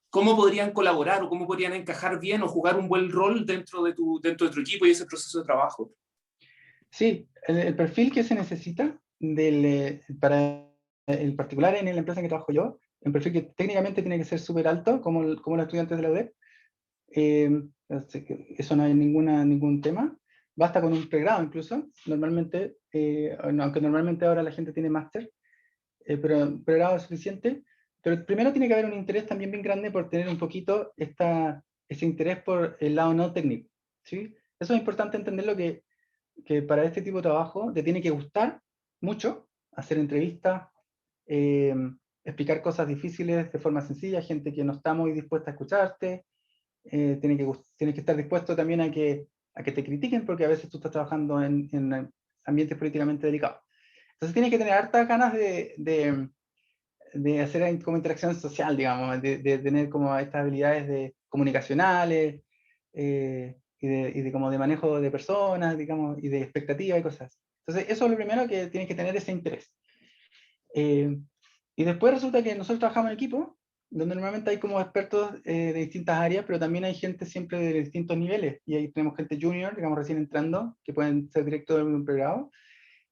¿Cómo podrían colaborar o cómo podrían encajar bien o jugar un buen rol dentro de tu equipo y ese proceso de trabajo? Sí, el perfil que se necesita para el particular en la empresa en que trabajo yo, un perfil que técnicamente tiene que ser súper alto, como los estudiantes de la UDEC. Así que eso no hay ningún tema. Basta con un pregrado incluso, normalmente, aunque normalmente ahora la gente tiene máster, pero un pregrado es suficiente. Pero primero tiene que haber un interés también bien grande por tener un poquito ese interés por el lado no técnico, ¿sí? Eso es importante entenderlo, que para este tipo de trabajo te tiene que gustar mucho hacer entrevistas, eh, explicar cosas difíciles de forma sencilla, gente que no está muy dispuesta a escucharte, tienes que estar dispuesto también a que te critiquen, porque a veces tú estás trabajando en ambientes políticamente delicados. Entonces tienes que tener hartas ganas de hacer como interacción social, digamos, de tener como estas habilidades comunicacionales, y de como de manejo de personas, digamos, y de expectativas y cosas. Entonces eso es lo primero, que tienes que tener ese interés. Y después resulta que nosotros trabajamos en equipo, donde normalmente hay como expertos de distintas áreas, pero también hay gente siempre de distintos niveles. Y ahí tenemos gente junior, digamos, recién entrando, que pueden ser directo de un pregrado,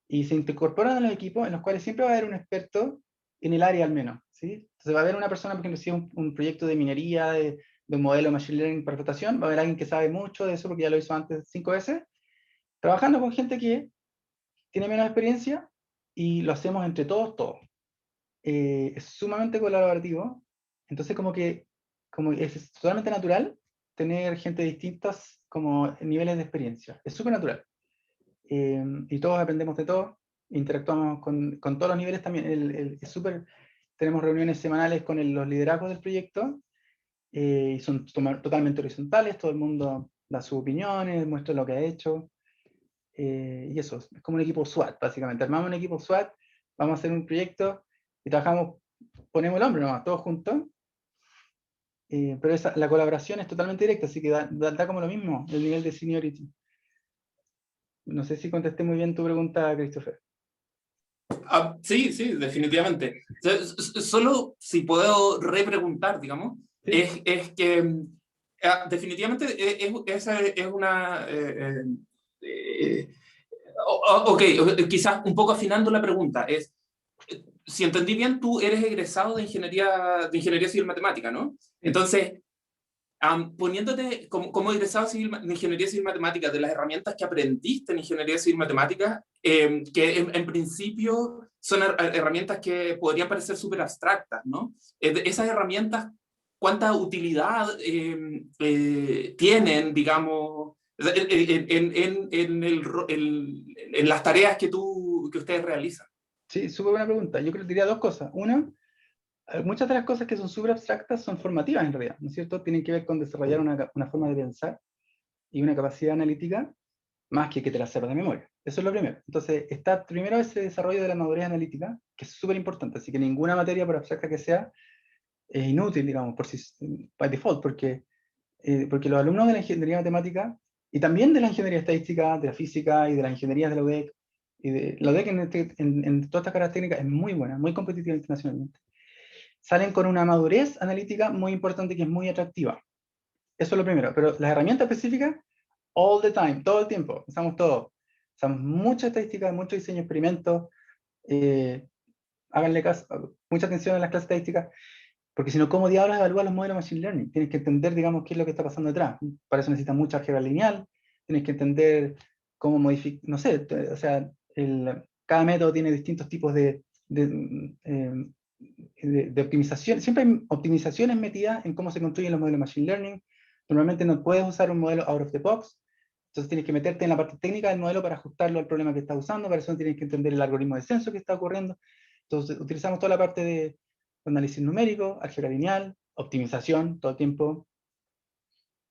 y se incorporan a los equipos en los cuales siempre va a haber un experto en el área al menos, ¿sí? Entonces va a haber una persona, por ejemplo, si es un proyecto de minería, de un modelo de Machine Learning para flotación, va a haber alguien que sabe mucho de eso porque ya lo hizo antes 5 veces, trabajando con gente que tiene menos experiencia, y lo hacemos entre todos. Es sumamente colaborativo, entonces como es totalmente natural tener gente de distintos como niveles de experiencia, es súper natural. Y todos aprendemos de todo, interactuamos con todos los niveles también. Es súper, tenemos reuniones semanales con los liderazgos del proyecto, y son totalmente horizontales, todo el mundo da sus opiniones, muestra lo que ha hecho, y eso, es como un equipo SWAT, básicamente. Armamos un equipo SWAT, vamos a hacer un proyecto y trabajamos, ponemos el hombro nomás, todos juntos, pero la colaboración es totalmente directa, así que da como lo mismo el nivel de seniority. No sé si contesté muy bien tu pregunta, Christopher. Sí, sí, definitivamente. Solo si puedo repreguntar, digamos, ¿Sí? es que definitivamente esa es una... Ok, quizás un poco afinando la pregunta, si entendí bien, tú eres egresado de ingeniería civil matemática, ¿no? Entonces, poniéndote como egresado de ingeniería civil matemática, de las herramientas que aprendiste en ingeniería civil matemática, que en principio son herramientas que podrían parecer súper abstractas, ¿no? Esas herramientas, ¿cuánta utilidad tienen, digamos, en las tareas que ustedes realizan? Sí, súper buena pregunta. Yo creo que diría dos cosas. Una, muchas de las cosas que son súper abstractas son formativas en realidad, ¿no es cierto? Tienen que ver con desarrollar una forma de pensar y una capacidad analítica más que te la sepas de memoria. Eso es lo primero. Entonces, está primero ese desarrollo de la madurez analítica, que es súper importante. Así que ninguna materia, por abstracta que sea, es inútil, digamos, by default, porque los alumnos de la ingeniería matemática, y también de la ingeniería estadística, de la física y de las ingenierías de la UDEC, y de la UDEC en todas estas carreras técnicas es muy buena, muy competitiva internacionalmente. Salen con una madurez analítica muy importante que es muy atractiva. Eso es lo primero. Pero las herramientas específicas, all the time, todo el tiempo, usamos todo. Usamos mucha estadística, mucho diseño de experimentos. Háganle caso, mucha atención a las clases estadísticas, porque si no, ¿cómo diablos evalúas los modelos de Machine Learning? Tienes que entender, digamos, qué es lo que está pasando detrás. Para eso necesitas mucha álgebra lineal, tienes que entender cómo modificar, no sé, o sea, cada método tiene distintos tipos de optimización. Siempre hay optimizaciones metidas en cómo se construyen los modelos de Machine Learning. Normalmente no puedes usar un modelo out of the box, entonces tienes que meterte en la parte técnica del modelo para ajustarlo al problema que estás usando, para eso tienes que entender el algoritmo de censo que está ocurriendo. Entonces utilizamos toda la parte de análisis numérico, álgebra lineal, optimización todo el tiempo.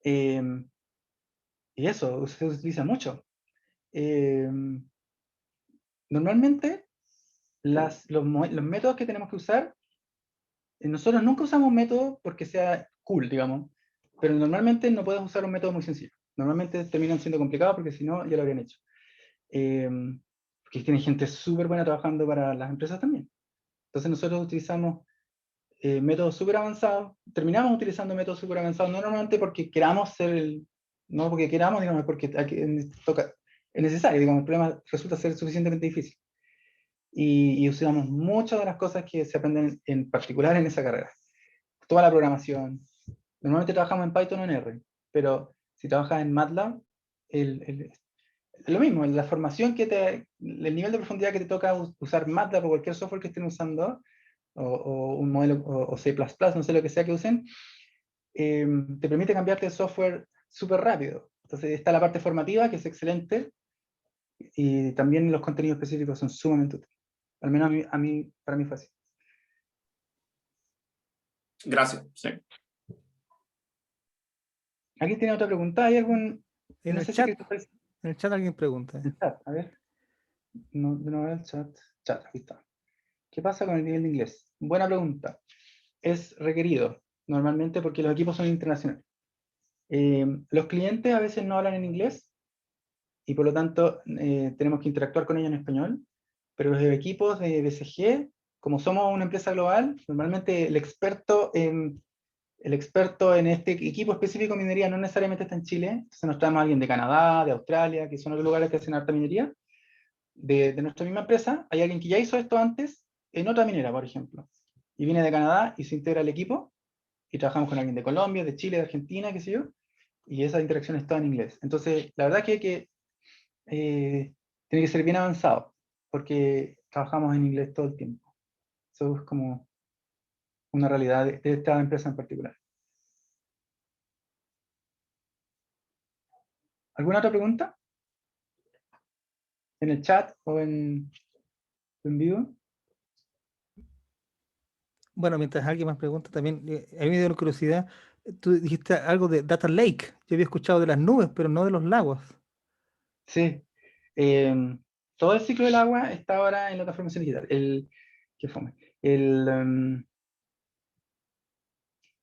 Y eso se utiliza mucho. Normalmente los métodos que tenemos que usar, nosotros nunca usamos un método porque sea cool, digamos, pero normalmente no puedes usar un método muy sencillo. Normalmente terminan siendo complicados porque si no, ya lo habrían hecho. Porque tiene gente súper buena trabajando para las empresas también. Entonces nosotros utilizamos métodos súper avanzados, terminamos utilizando métodos súper avanzados, no normalmente porque queramos no porque queramos, digamos, porque es necesario, digamos, el problema resulta ser suficientemente difícil. Y usamos muchas de las cosas que se aprenden en particular en esa carrera. Toda la programación. Normalmente trabajamos en Python o en R, pero si trabajas en MATLAB, lo mismo, la formación el nivel de profundidad que te toca usar MATLAB o cualquier software que estén usando, o un modelo, o C++, no sé lo que sea que usen, te permite cambiarte de software súper rápido. Entonces está la parte formativa, que es excelente, y también los contenidos específicos son sumamente útiles. Al menos para mí fue así. Gracias, sí. ¿Alguien tiene otra pregunta? ¿Hay algún...? En el chat alguien pregunta. En el chat, a ver. No veo el chat. Chat, aquí está. ¿Qué pasa con el nivel de inglés? Buena pregunta. Es requerido, normalmente porque los equipos son internacionales. Los clientes a veces no hablan en inglés y por lo tanto tenemos que interactuar con ellos en español, pero los equipos de BCG, como somos una empresa global, normalmente el experto en este equipo específico de minería no necesariamente está en Chile, entonces nos traemos a alguien de Canadá, de Australia, que son los lugares que hacen harta minería. De nuestra misma empresa, hay alguien que ya hizo esto antes en otra minera, por ejemplo, y viene de Canadá y se integra al equipo, y trabajamos con alguien de Colombia, de Chile, de Argentina, qué sé yo, y esa interacción está en inglés. Entonces, la verdad que tiene que ser bien avanzado, porque trabajamos en inglés todo el tiempo. Eso es como una realidad de esta empresa en particular. ¿Alguna otra pregunta? ¿En el chat o en vivo? Bueno, mientras alguien más pregunta también, a mí me dio curiosidad, tú dijiste algo de Data Lake. Yo había escuchado de las nubes, pero no de los lagos. Sí. Todo el ciclo del agua está ahora en la transformación digital. ¿Qué fome?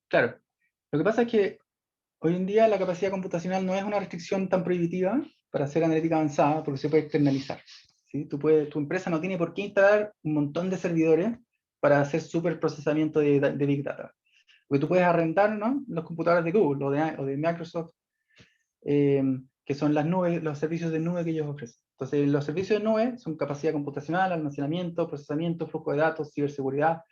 Claro, lo que pasa es que hoy en día la capacidad computacional no es una restricción tan prohibitiva para hacer analítica avanzada porque se puede externalizar. ¿Sí? Tu empresa no tiene por qué instalar un montón de servidores para hacer super procesamiento de Big Data. Porque tú puedes arrendar, ¿no?, los computadores de Google o de Microsoft, que son las nubes, los servicios de nube que ellos ofrecen. Entonces, los servicios de nube son capacidad computacional, almacenamiento, procesamiento, flujo de datos, ciberseguridad.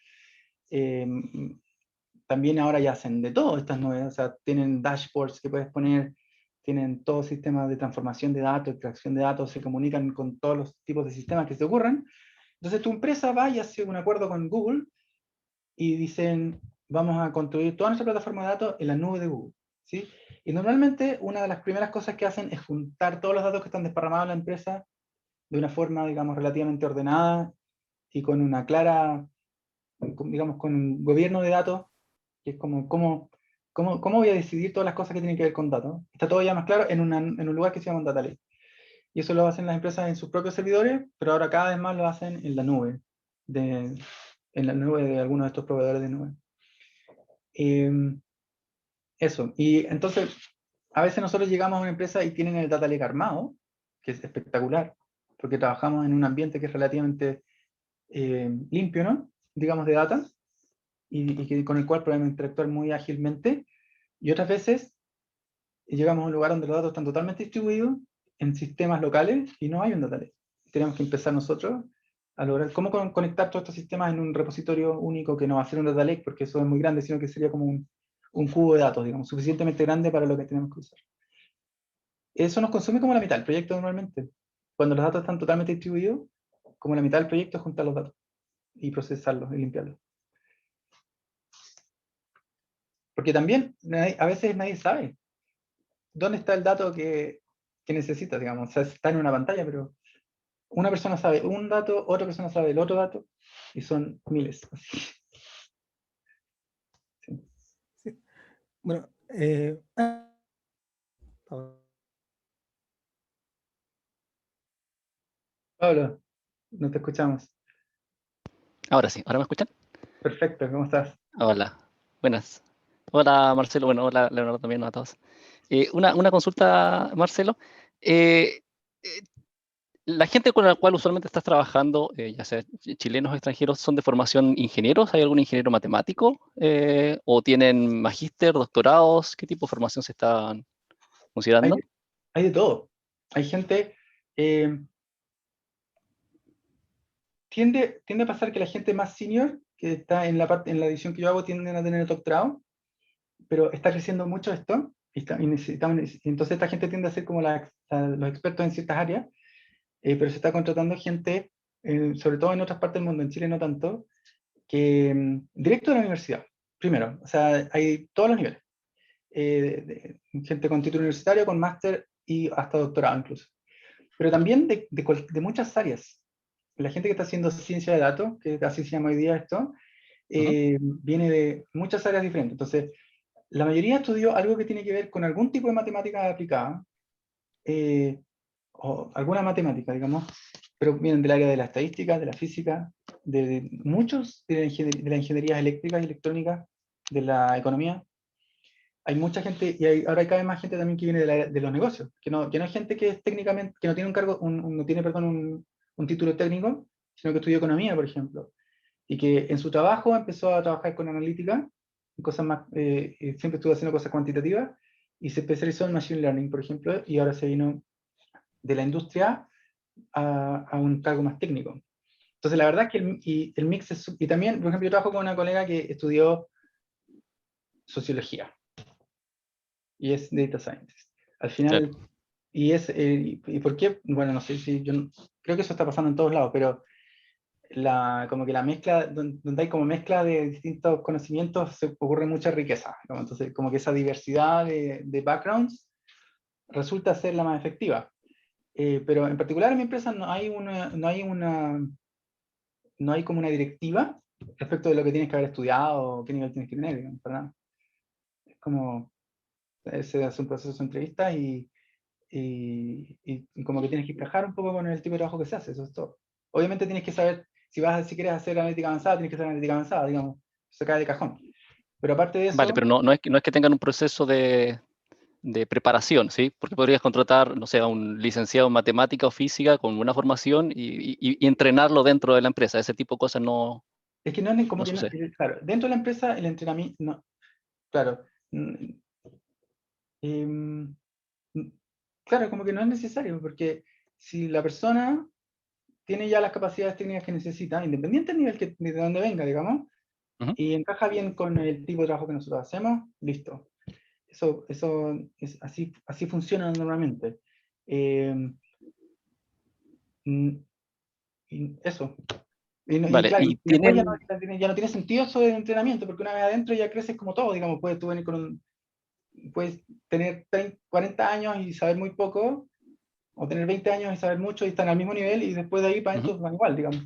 También ahora ya hacen de todo estas nubes, o sea, tienen dashboards que puedes poner, tienen todo sistemas de transformación de datos, extracción de datos, se comunican con todos los tipos de sistemas que se ocurran. Entonces tu empresa va y hace un acuerdo con Google y dicen, vamos a construir toda nuestra plataforma de datos en la nube de Google, ¿sí? Y normalmente una de las primeras cosas que hacen es juntar todos los datos que están desparramados en la empresa de una forma, digamos, relativamente ordenada y con una clara, digamos, con un gobierno de datos, que es como, ¿cómo voy a decidir todas las cosas que tienen que ver con datos? Está todo ya más claro en un lugar que se llama un data lake. Y eso lo hacen las empresas en sus propios servidores, pero ahora cada vez más lo hacen en la nube, en la nube de algunos de estos proveedores de nube. Eso. Y entonces, a veces nosotros llegamos a una empresa y tienen el data lake armado, que es espectacular, porque trabajamos en un ambiente que es relativamente limpio, ¿no? Digamos, de data, y con el cual podemos interactuar muy ágilmente. Y otras veces llegamos a un lugar donde los datos están totalmente distribuidos en sistemas locales y no hay un data lake. Tenemos que empezar nosotros a lograr cómo conectar todos estos sistemas en un repositorio único que no va a ser un data lake, porque eso es muy grande, sino que sería como un cubo de datos, digamos, suficientemente grande para lo que tenemos que usar. Eso nos consume como la mitad del proyecto normalmente. Cuando los datos están totalmente distribuidos, como la mitad del proyecto es juntar los datos y procesarlos y limpiarlos. Porque también a veces nadie sabe dónde está el dato que necesita, digamos. O sea, está en una pantalla, pero una persona sabe un dato, otra persona sabe el otro dato, y son miles. Sí. Sí. Bueno, Pablo, no te escuchamos. Ahora sí, ¿ahora me escuchan? Perfecto, ¿cómo estás? Hola, buenas. Hola Marcelo, bueno, hola Leonardo también, a todos. Una consulta, Marcelo. Eh, eh, la gente con la cual usualmente estás trabajando, ya sea chilenos o extranjeros, ¿son de formación ingenieros? ¿Hay algún ingeniero matemático? ¿O tienen magíster, doctorados? ¿Qué tipo de formación se están Hay, considerando? hay de todo. Hay gente... tiende a pasar que la gente más senior, que está en la edición que yo hago, tienden a tener doctorado, pero está creciendo mucho esto, y entonces esta gente tiende a ser como los expertos en ciertas áreas, pero se está contratando gente, sobre todo en otras partes del mundo, en Chile no tanto, que directo de la universidad, primero, o sea, hay todos los niveles, gente con título universitario, con máster y hasta doctorado incluso, pero también de muchas áreas. La gente que está haciendo ciencia de datos, que así se llama hoy día esto, viene de muchas áreas diferentes. Entonces, la mayoría estudió algo que tiene que ver con algún tipo de matemática aplicada, o alguna matemática, digamos, pero vienen del área de la estadística, de la física, de muchos de la ingeniería eléctrica y electrónica, de la economía. Hay mucha gente, y ahora hay cada vez más gente también que viene de los negocios, que no es gente que es técnicamente, que no tiene un cargo, no tiene, perdón, un título técnico, sino que estudió economía, por ejemplo, y que en su trabajo empezó a trabajar con analítica, cosas más, siempre estuvo haciendo cosas cuantitativas, y se especializó en Machine Learning, por ejemplo, y ahora se vino de la industria a un cargo más técnico. Entonces, la verdad es que el mix es... Y también, por ejemplo, yo trabajo con una colega que estudió sociología, y es data scientist. Al final, Claro. ¿y por qué? Bueno, no sé si creo que eso está pasando en todos lados, pero como que la mezcla, donde hay como mezcla de distintos conocimientos, se ocurre mucha riqueza, ¿no? Entonces, como que esa diversidad de backgrounds resulta ser la más efectiva. Pero en particular en mi empresa no hay como una directiva respecto de lo que tienes que haber estudiado o qué nivel tienes que tener, digamos, ¿verdad? Es como, se hace un proceso de entrevista y como que tienes que encajar un poco con el tipo de trabajo que se hace, eso es todo. Obviamente tienes que saber, si quieres hacer analítica avanzada, tienes que hacer analítica avanzada, digamos, se cae de cajón. Pero aparte de Vale, eso, pero no es que tengan un proceso de preparación, ¿sí? Porque podrías contratar, no sé, a un licenciado en matemática o física con una formación y entrenarlo dentro de la empresa. Ese tipo de cosas no, es que no es como no que, sucede. claro, dentro de la empresa el entrenamiento, no, claro, mm, em, claro, como que no es necesario, porque si la persona tiene ya las capacidades técnicas que necesita, independiente del nivel de donde venga, digamos, Ujú. y encaja bien con el tipo de trabajo que nosotros hacemos, listo. Eso es así funciona normalmente. Eh, mm, y eso. Y Vale, claro, y y después tienen, ya no tiene sentido eso del entrenamiento, porque una vez adentro ya creces como todo, digamos, puedes tener 30, 40 años y saber muy poco, o tener 20 años y saber mucho y estar al mismo nivel, y después de ahí para ujú. adentro van igual, digamos,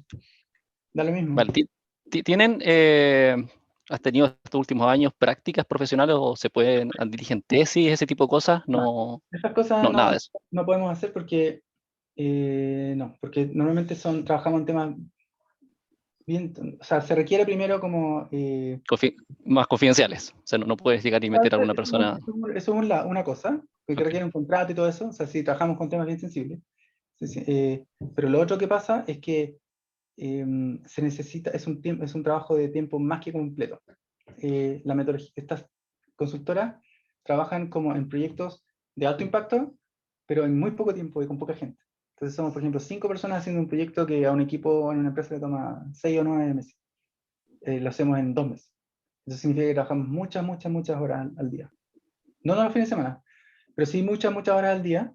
da lo mismo. Vale, ¿tienen, has tenido estos últimos años prácticas profesionales o se pueden, dirigen tesis, ese tipo de cosas? No, Esas cosas no, nada de eso. no podemos hacer porque, no, porque normalmente trabajamos en temas bien, o sea, se requiere primero como... Más confidenciales. O sea, no puedes llegar y meter a alguna persona. Eso es una cosa, que Ok, requiere un contrato y todo eso, o sea, si trabajamos con temas bien sensibles. Sí, sí, pero lo otro que pasa es que se necesita, es un trabajo de tiempo más que completo. La metodología, estas consultoras trabajan como en proyectos de alto impacto, pero en muy poco tiempo y con poca gente. Entonces somos, por ejemplo, 5 personas haciendo un proyecto que a un equipo en una empresa le toma 6 o 9 meses. Lo hacemos en 2 meses. Eso significa que trabajamos muchas horas al día. No los fines de semana, pero sí muchas horas al día.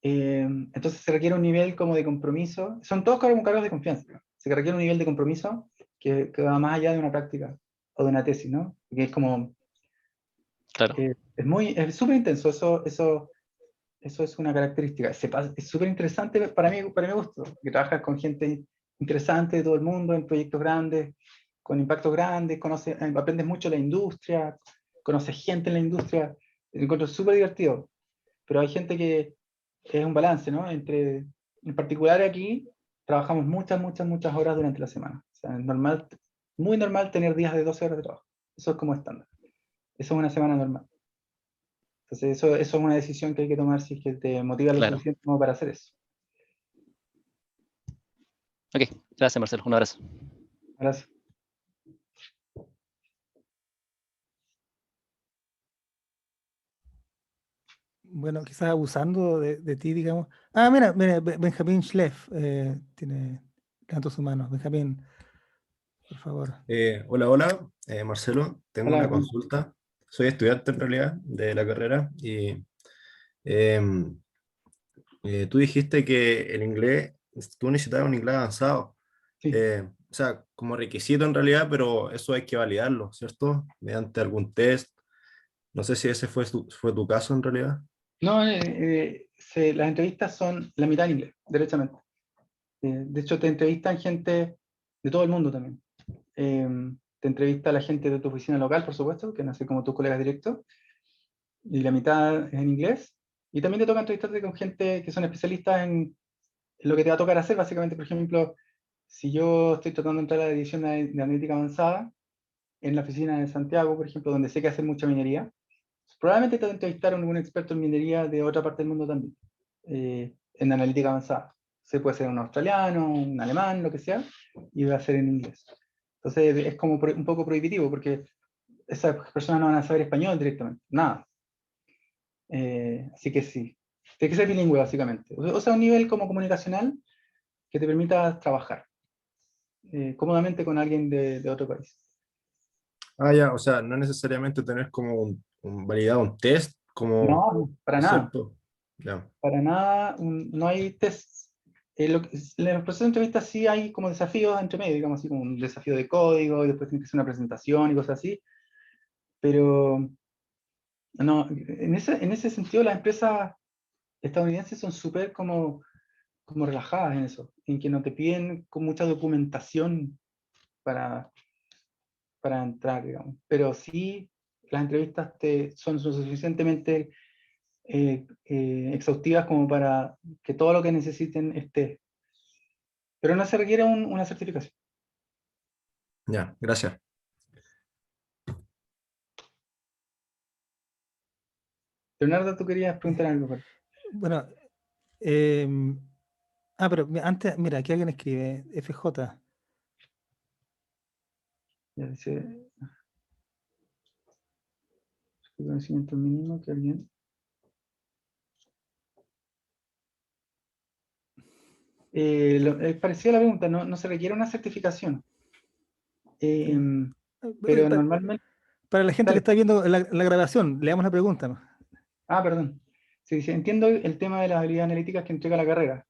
Entonces se requiere un nivel como de compromiso. Son todos como cargos de confianza. Se requiere un nivel de compromiso que va más allá de una práctica o de una tesis, ¿no? Que es como, claro. es súper intenso. Eso es una característica. Es súper interesante para mi gusto, que trabajas con gente interesante de todo el mundo, en proyectos grandes, con impactos grandes, aprendes mucho de la industria, conoces gente en la industria, lo encuentro súper divertido. Pero hay gente que es un balance, ¿no? En particular aquí, trabajamos muchas horas durante la semana. O sea, es normal, muy normal tener días de 12 horas de trabajo. Eso es como estándar. Eso es una semana normal. Entonces, eso es una decisión que hay que tomar si es que te motiva lo Claro. suficiente como para hacer eso. Ok, gracias Marcelo, un abrazo. Gracias. Bueno, quizás abusando de ti, digamos. Ah, mira, Benjamín Schleff levantó su mano. Benjamín, por favor. Hola, Marcelo. Tengo Hola, una consulta. Soy estudiante en realidad de la carrera y em, tú dijiste que el inglés, tú necesitabas un inglés avanzado. sí. O sea, como requisito en realidad, pero eso hay que validarlo, ¿cierto? Mediante algún test. No sé si ese fue tu caso en realidad. No, las entrevistas son la mitad en inglés, derechamente. De hecho, te entrevistan gente de todo el mundo también. Te entrevista la gente de tu oficina local, por supuesto, que no sé como tus colegas directos, y la mitad es en inglés. Y también te toca entrevistarte con gente que son especialistas en lo que te va a tocar hacer, básicamente. Por ejemplo, si yo estoy tratando de entrar a la división de analítica avanzada en la oficina de Santiago, por ejemplo, donde sé que hacen mucha minería, probablemente te va a entrevistar a algún experto en minería de otra parte del mundo también, en analítica avanzada. Se puede ser un australiano, un alemán, lo que sea, y va a ser en inglés. Entonces es como un poco prohibitivo, porque esas personas no van a saber español directamente, nada. Así que sí, tiene que ser bilingüe básicamente. O sea, un nivel como comunicacional que te permita trabajar cómodamente con alguien de otro país. Ah, ya, o sea, no necesariamente tener como validado un test, como, No, para ¿no es nada. cierto? Ya, Para nada, no hay tests. En el proceso de entrevista sí hay como desafíos entre medio, digamos así, como un desafío de código y después tienes que hacer una presentación y cosas así, pero no, en ese sentido las empresas estadounidenses son súper como relajadas en eso, en que no te piden con mucha documentación para, para entrar, digamos, pero sí las entrevistas son lo suficientemente exhaustivas como para que todo lo que necesiten esté. Pero no se requiere una certificación. ya, gracias. Leonardo, tú querías preguntar algo. Bueno, pero antes, mira, aquí alguien escribe, FJ. Ya dice, ¿qué conocimiento mínimo que alguien? Es parecida a la pregunta, no se requiere una certificación. Pero Pero normalmente... para la gente que Dale. está viendo la grabación, leamos la pregunta. Perdón. Sí, sí, entiendo el tema de las habilidades analíticas que entrega la carrera,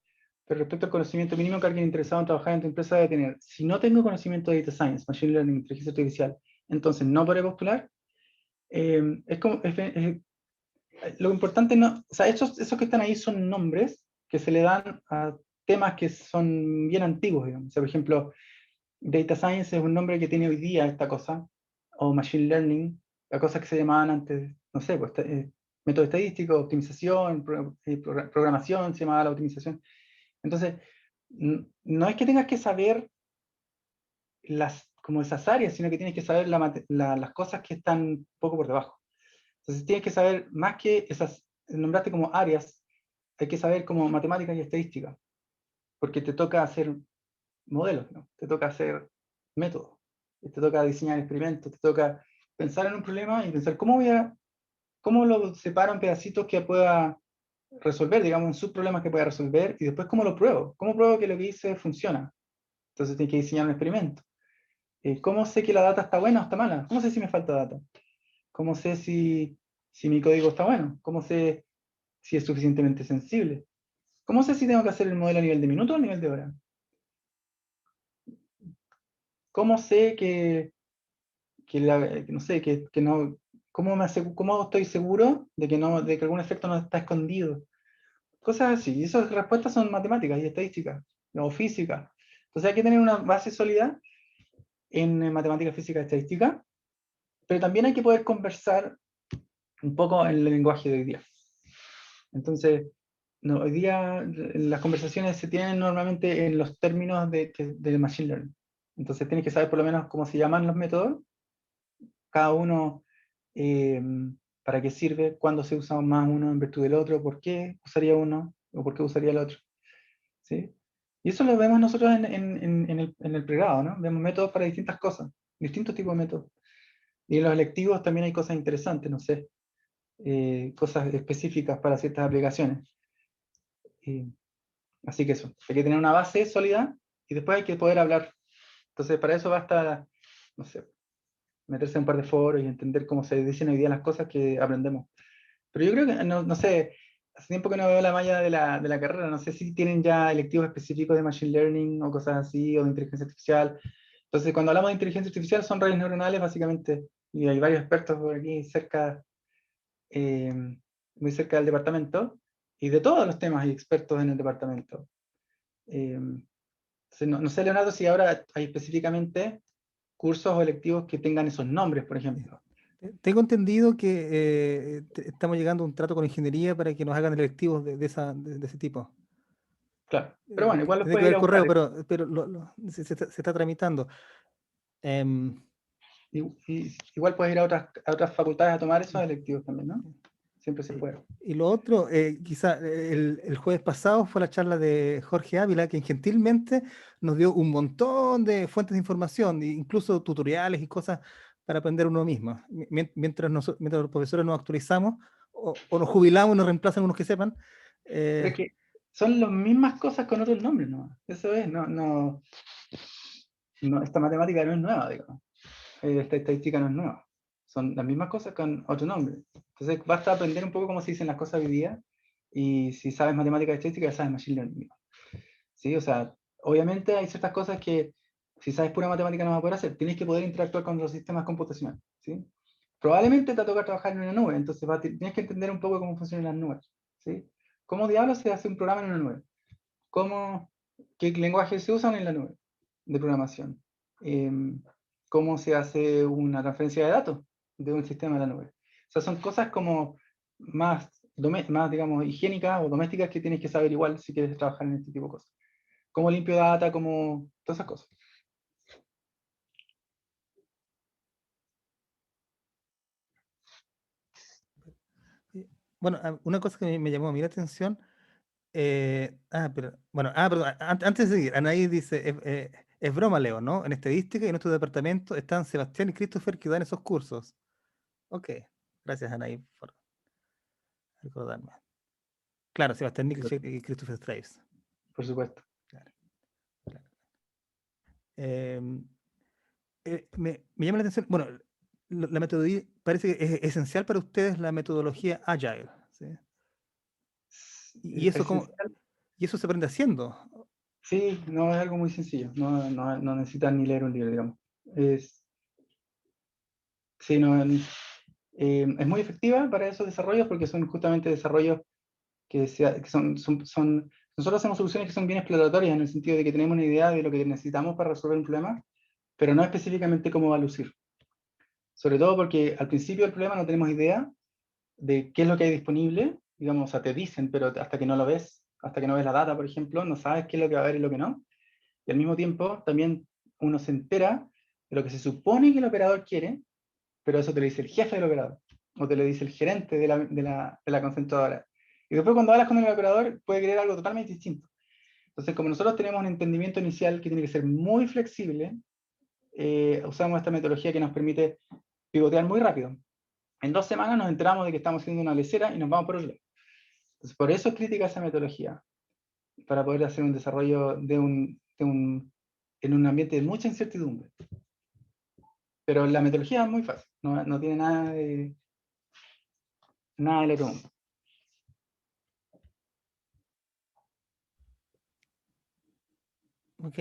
pero respecto al conocimiento mínimo que alguien interesado en trabajar en tu empresa debe tener, si no tengo conocimiento de Data Science, Machine Learning, Inteligencia Artificial, entonces no podré postular. Es como, lo importante no, o sea, esos que están ahí son nombres que se le dan a temas que son bien antiguos, digamos. O sea, por ejemplo, Data Science es un nombre que tiene hoy día esta cosa, o Machine Learning, las cosas que se llamaban antes, no sé, pues, método estadístico, optimización, programación, se llamaba la optimización. Entonces, no es que tengas que saber como esas áreas, sino que tienes que saber las cosas que están un poco por debajo. Entonces, tienes que saber más que esas, nombraste como áreas, hay que saber como matemáticas y estadística, porque te toca hacer modelos, ¿no? Te toca hacer métodos, te toca diseñar experimentos, te toca pensar en un problema y pensar cómo lo separo en pedacitos que pueda resolver, digamos, en subproblemas que pueda resolver, y después cómo pruebo que lo que hice funciona. Entonces tienes que diseñar un experimento. ¿Cómo sé que la data está buena o está mala? ¿Cómo sé si me falta data? ¿Cómo sé si mi código está bueno? ¿Cómo sé si es suficientemente sensible? ¿Cómo sé si tengo que hacer el modelo a nivel de minuto o a nivel de hora? ¿Cómo sé no sé, que no, cómo estoy seguro de que algún efecto no está escondido? Cosas así. Y esas respuestas son matemáticas y estadísticas, o física. Entonces hay que tener una base sólida en matemática, física y estadística, pero también hay que poder conversar un poco en el lenguaje de hoy día. Entonces, hoy día las conversaciones se tienen normalmente en los términos del Machine Learning. Entonces tienes que saber por lo menos cómo se llaman los métodos, cada uno para qué sirve, cuándo se usa más uno en virtud del otro, por qué usaría uno o por qué usaría el otro. ¿Sí? Y eso lo vemos nosotros en el pregrado, ¿no? Vemos métodos para distintas cosas, distintos tipos de métodos. Y en los electivos también hay cosas interesantes, no sé, cosas específicas para ciertas aplicaciones. Así que eso, hay que tener una base sólida y después hay que poder hablar. Entonces para eso basta, no sé, meterse en un par de foros y entender cómo se dicen hoy día las cosas que aprendemos. Pero yo creo que, no sé, hace tiempo que no veo la malla de la carrera, no sé si tienen ya electivos específicos de Machine Learning o cosas así, o de inteligencia artificial. Entonces, cuando hablamos de inteligencia artificial, son redes neuronales, básicamente, y hay varios expertos por aquí cerca, eh, muy cerca del departamento, y de todos los temas hay expertos en el departamento. Entonces, no sé, Leonardo, si ahora hay específicamente cursos o electivos que tengan esos nombres, por ejemplo. Tengo entendido que estamos llegando a un trato con ingeniería para que nos hagan electivos de ese tipo. Claro, pero bueno, igual los Tiene que puedes ir ver a correo, buscar. pero se está tramitando. Igual puedes ir a otras facultades a tomar esos electivos también, ¿no? Siempre se puede. Y lo otro, quizá el jueves pasado fue la charla de Jorge Ávila, quien gentilmente nos dio un montón de fuentes de información, incluso tutoriales y cosas para aprender uno mismo. Mientras los profesores nos actualizamos o nos jubilamos y nos reemplazan unos que sepan. Pero es que son las mismas cosas con otros nombres, ¿no? Eso es, esta matemática no es nueva, digamos. Esta estadística no es nueva. Son las mismas cosas con otro nombre. Entonces basta aprender un poco cómo se dicen las cosas hoy día, y si sabes matemática y estadística, ya sabes Machine Learning. ¿Sí? O sea, obviamente hay ciertas cosas que si sabes pura matemática no vas a poder hacer. Tienes que poder interactuar con los sistemas computacionales. ¿Sí? Probablemente te va a tocar trabajar en una nube, entonces tienes que entender un poco cómo funcionan las nubes. ¿Sí? ¿Cómo diablos se hace un programa en una nube? ¿Qué lenguaje se usan en la nube de programación? ¿Cómo se hace una transferencia de datos de un sistema a la nube? O sea, son cosas como más, digamos, higiénicas o domésticas que tienes que saber igual si quieres trabajar en este tipo de cosas. Cómo limpio data, como todas esas cosas. Bueno, una cosa que me llamó a mí la atención. Perdón, antes de seguir, Anaí dice, es broma, Leo, ¿no? En estadística y en nuestro departamento están Sebastián y Christopher que dan esos cursos. Ok, gracias, Anaí, por recordarme. Claro, Sebastián Nicholson y Christopher Straves. Por supuesto. Me llama la atención, bueno, la metodología, parece que es esencial para ustedes la metodología Agile, ¿sí? Y eso, Esencial. y eso se aprende haciendo. Sí, no es algo muy sencillo, no necesitas ni leer un libro, digamos. Sí, es muy efectiva para esos desarrollos porque son justamente desarrollos que nosotros hacemos soluciones que son bien exploratorias en el sentido de que tenemos una idea de lo que necesitamos para resolver un problema, pero no específicamente cómo va a lucir. Sobre todo porque al principio del problema no tenemos idea de qué es lo que hay disponible, digamos, o sea, te dicen, pero hasta que no lo ves, hasta que no ves la data, por ejemplo, no sabes qué es lo que va a haber y lo que no. Y al mismo tiempo también uno se entera de lo que se supone que el operador quiere, pero eso te lo dice el jefe del operador, o te lo dice el gerente de la concentradora. Y después cuando hablas con el operador puede querer algo totalmente distinto. Entonces, como nosotros tenemos un entendimiento inicial que tiene que ser muy flexible, usamos esta metodología que nos permite pivotear muy rápido. En 2 semanas nos enteramos de que estamos haciendo una lecera y nos vamos por otro lado. Entonces, por eso es crítica esa metodología, para poder hacer un desarrollo en un ambiente de mucha incertidumbre. Pero la metodología es muy fácil, no tiene nada del otro mundo. Ok.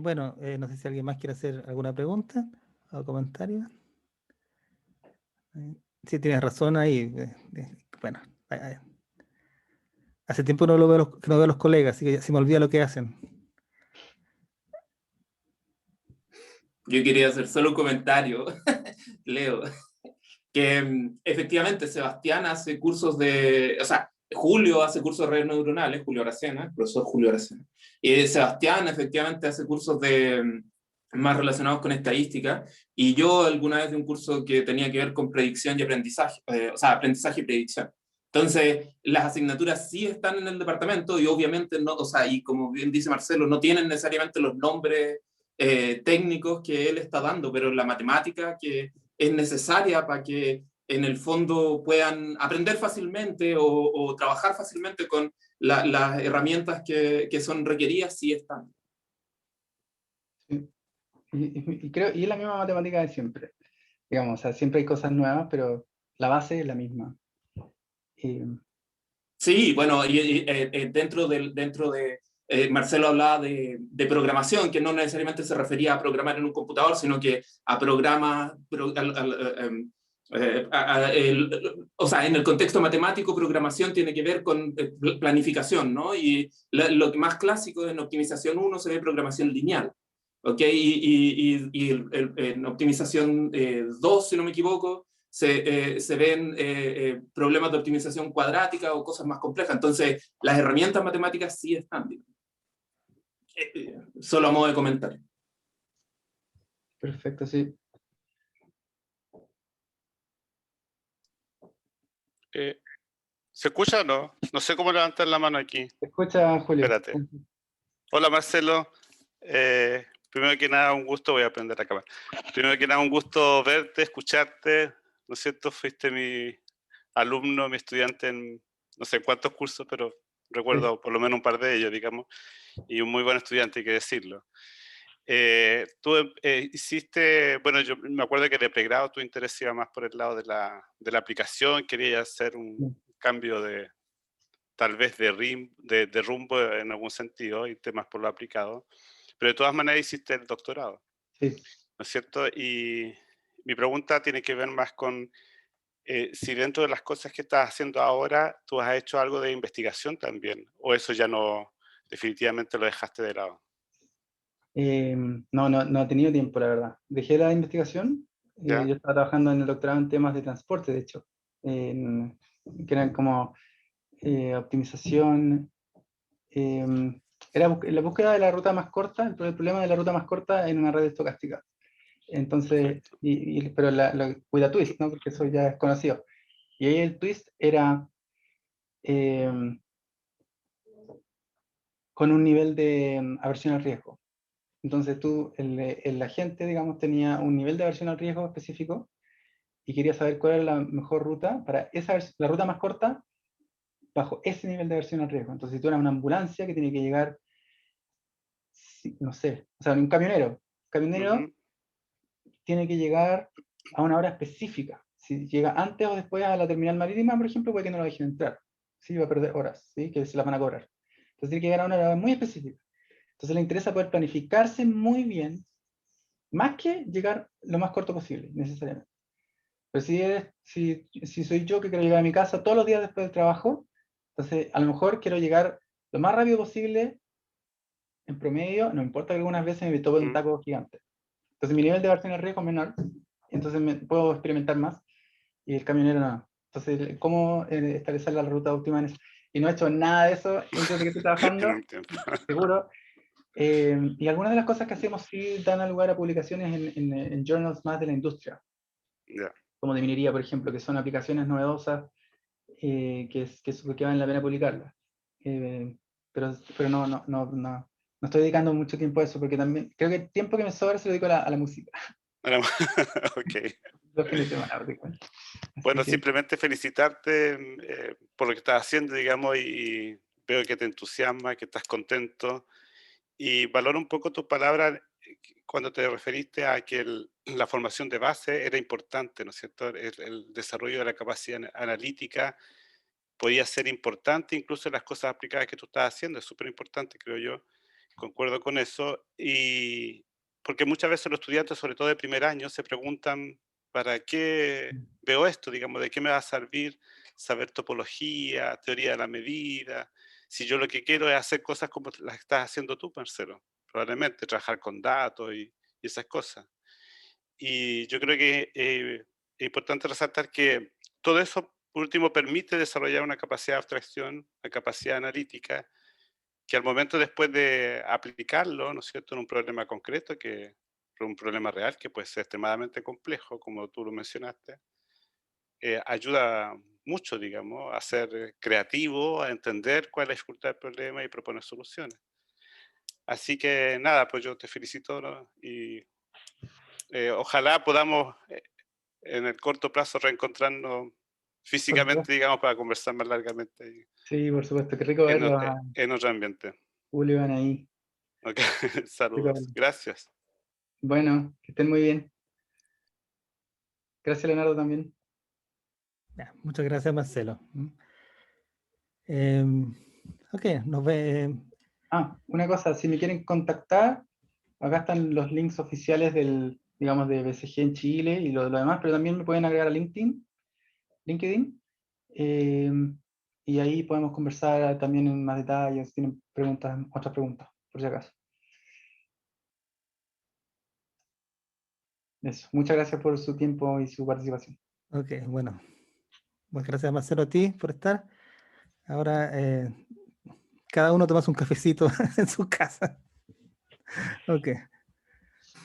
Bueno, no sé si alguien más quiere hacer alguna pregunta o comentario. Sí, tienes razón ahí. Bueno, hace tiempo que no veo a los colegas, así que ya se me olvida lo que hacen. Yo quería hacer solo un comentario, Leo, que efectivamente Sebastián hace cursos o sea, Julio hace cursos de redes neuronales, Julio Aracena, el profesor Julio Aracena, y Sebastián efectivamente hace cursos más relacionados con estadística, y yo alguna vez de un curso que tenía que ver con predicción y aprendizaje, o sea, aprendizaje y predicción. Entonces, las asignaturas sí están en el departamento y obviamente no, o sea, y como bien dice Marcelo, no tienen necesariamente los nombres técnicos que él está dando, pero la matemática que es necesaria para que en el fondo puedan aprender fácilmente o trabajar fácilmente con las herramientas que son requeridas, sí están. Sí. Y es la misma matemática de siempre. Digamos, o sea, siempre hay cosas nuevas, pero la base es la misma. Sí, bueno, y dentro de Marcelo hablaba de programación, que no necesariamente se refería a programar en un computador, sino que a programas, o sea, en el contexto matemático, programación tiene que ver con planificación, ¿no? Y lo que más clásico en optimización 1 se ve programación lineal, ¿ok? Y en optimización 2, si no me equivoco, se ven problemas de optimización cuadrática o cosas más complejas. Entonces, las herramientas matemáticas sí están. Solo a modo de comentario. Perfecto, sí. ¿Se escucha o no? No sé cómo levantar la mano aquí. ¿Te escucha, Julio? Espérate. Hola, Marcelo. Primero que nada, un gusto. Voy a aprender a acabar. Primero que nada, un gusto verte, escucharte. ¿No es cierto? Fuiste mi alumno, mi estudiante en no sé cuántos cursos, pero recuerdo por lo menos un par de ellos, digamos. Y un muy buen estudiante, hay que decirlo. Tú hiciste, bueno, yo me acuerdo que de pregrado tu interés iba más por el lado de la aplicación, querías hacer un cambio tal vez de rumbo en algún sentido, y temas por lo aplicado, pero de todas maneras hiciste el doctorado, Sí. ¿no es cierto? Y mi pregunta tiene que ver más con si dentro de las cosas que estás haciendo ahora, tú has hecho algo de investigación también, o eso ya no, definitivamente lo dejaste de lado. No he tenido tiempo, la verdad. Dejé la investigación. ¿Ya? Yo estaba trabajando en el doctorado en temas de transporte, de hecho, que eran como optimización. Era la búsqueda de la ruta más corta, el problema de la ruta más corta en una red estocástica. Entonces, pero cuida twist, ¿no? Porque eso ya es conocido. Y ahí el twist era con un nivel de aversión al riesgo. Entonces el agente, digamos, tenía un nivel de aversión al riesgo específico y quería saber cuál era la mejor ruta para la ruta más corta bajo ese nivel de aversión al riesgo. Entonces, si tú eras una ambulancia que tiene que llegar no sé, o sea, un camionero. Camionero Ujú. tiene que llegar a una hora específica. Si llega antes o después a la terminal marítima, por ejemplo, puede que no lo dejen entrar. ¿Sí? Va a perder horas, ¿sí? Que se las van a cobrar. Entonces tiene que llegar a una hora muy específica. Entonces le interesa poder planificarse muy bien, más que llegar lo más corto posible, necesariamente. Pero si soy yo que quiero llegar a mi casa todos los días después del trabajo, entonces a lo mejor quiero llegar lo más rápido posible, en promedio, no importa que algunas veces me tope un Ujú. taco gigante. Entonces mi nivel de versión de riesgo es menor, entonces puedo experimentar más, y el camionero no. Entonces, ¿cómo establecer la ruta óptima en eso? Y no he hecho nada de eso desde que estoy trabajando, En un tiempo. seguro. Y algunas de las cosas que hacemos sí dan lugar a publicaciones en journals más de la industria, Ya. como de minería, por ejemplo, que son aplicaciones novedosas que valen la pena publicarlas. Pero no estoy dedicando mucho tiempo a eso, porque también creo que el tiempo que me sobra se lo dedico a la música. Bueno, ok. Los fines de semana, básicamente. Así Bueno, que, simplemente felicitarte por lo que estás haciendo, digamos, y veo que te entusiasma, que estás contento. Y valoro un poco tus palabras cuando te referiste a que la formación de base era importante, ¿no es cierto? El desarrollo de la capacidad analítica podía ser importante, incluso en las cosas aplicadas que tú estás haciendo, es súper importante, creo yo, concuerdo con eso, y porque muchas veces los estudiantes, sobre todo de primer año, se preguntan, ¿para qué veo esto? Digamos, ¿de qué me va a servir saber topología, teoría de la medida? Si yo lo que quiero es hacer cosas como las que estás haciendo tú, Marcelo, probablemente, trabajar con datos y esas cosas. Y yo creo que es importante resaltar que todo eso, por último, permite desarrollar una capacidad de abstracción, una capacidad analítica, que al momento después de aplicarlo, ¿no es cierto?, en un problema concreto, que un problema real que puede ser extremadamente complejo, como tú lo mencionaste, ayuda mucho, digamos, a ser creativo, a entender cuál es la dificultad del problema y proponer soluciones. Así que nada, pues yo te felicito, ¿no? Y ojalá podamos en el corto plazo reencontrarnos por supuesto. físicamente, digamos, para conversar más largamente Sí, por supuesto. Qué rico verlos a en otro ambiente. Julio y Iván ahí. Ok, Rico saludos. verlos. Gracias. Bueno, que estén muy bien. Gracias, Leonardo, también. Ya, muchas gracias, Marcelo. Ok, nos ve. Una cosa, si me quieren contactar, acá están los links oficiales digamos, de BCG en Chile y lo demás, pero también me pueden agregar a LinkedIn, eh, y ahí podemos conversar también en más detalles, si tienen otras preguntas, por si acaso. Eso. Muchas gracias por su tiempo y su participación. Ok, bueno. Muchas gracias, Marcelo, a ti por estar. Ahora, cada uno toma un cafecito en su casa. Ok.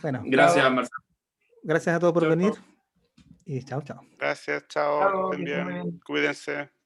Bueno, Gracias, Marcelo. gracias a todos por Chao, venir chao. y chao, chao. Gracias, chao, que Chao, estén que estén muy bien. bien. Cuídense.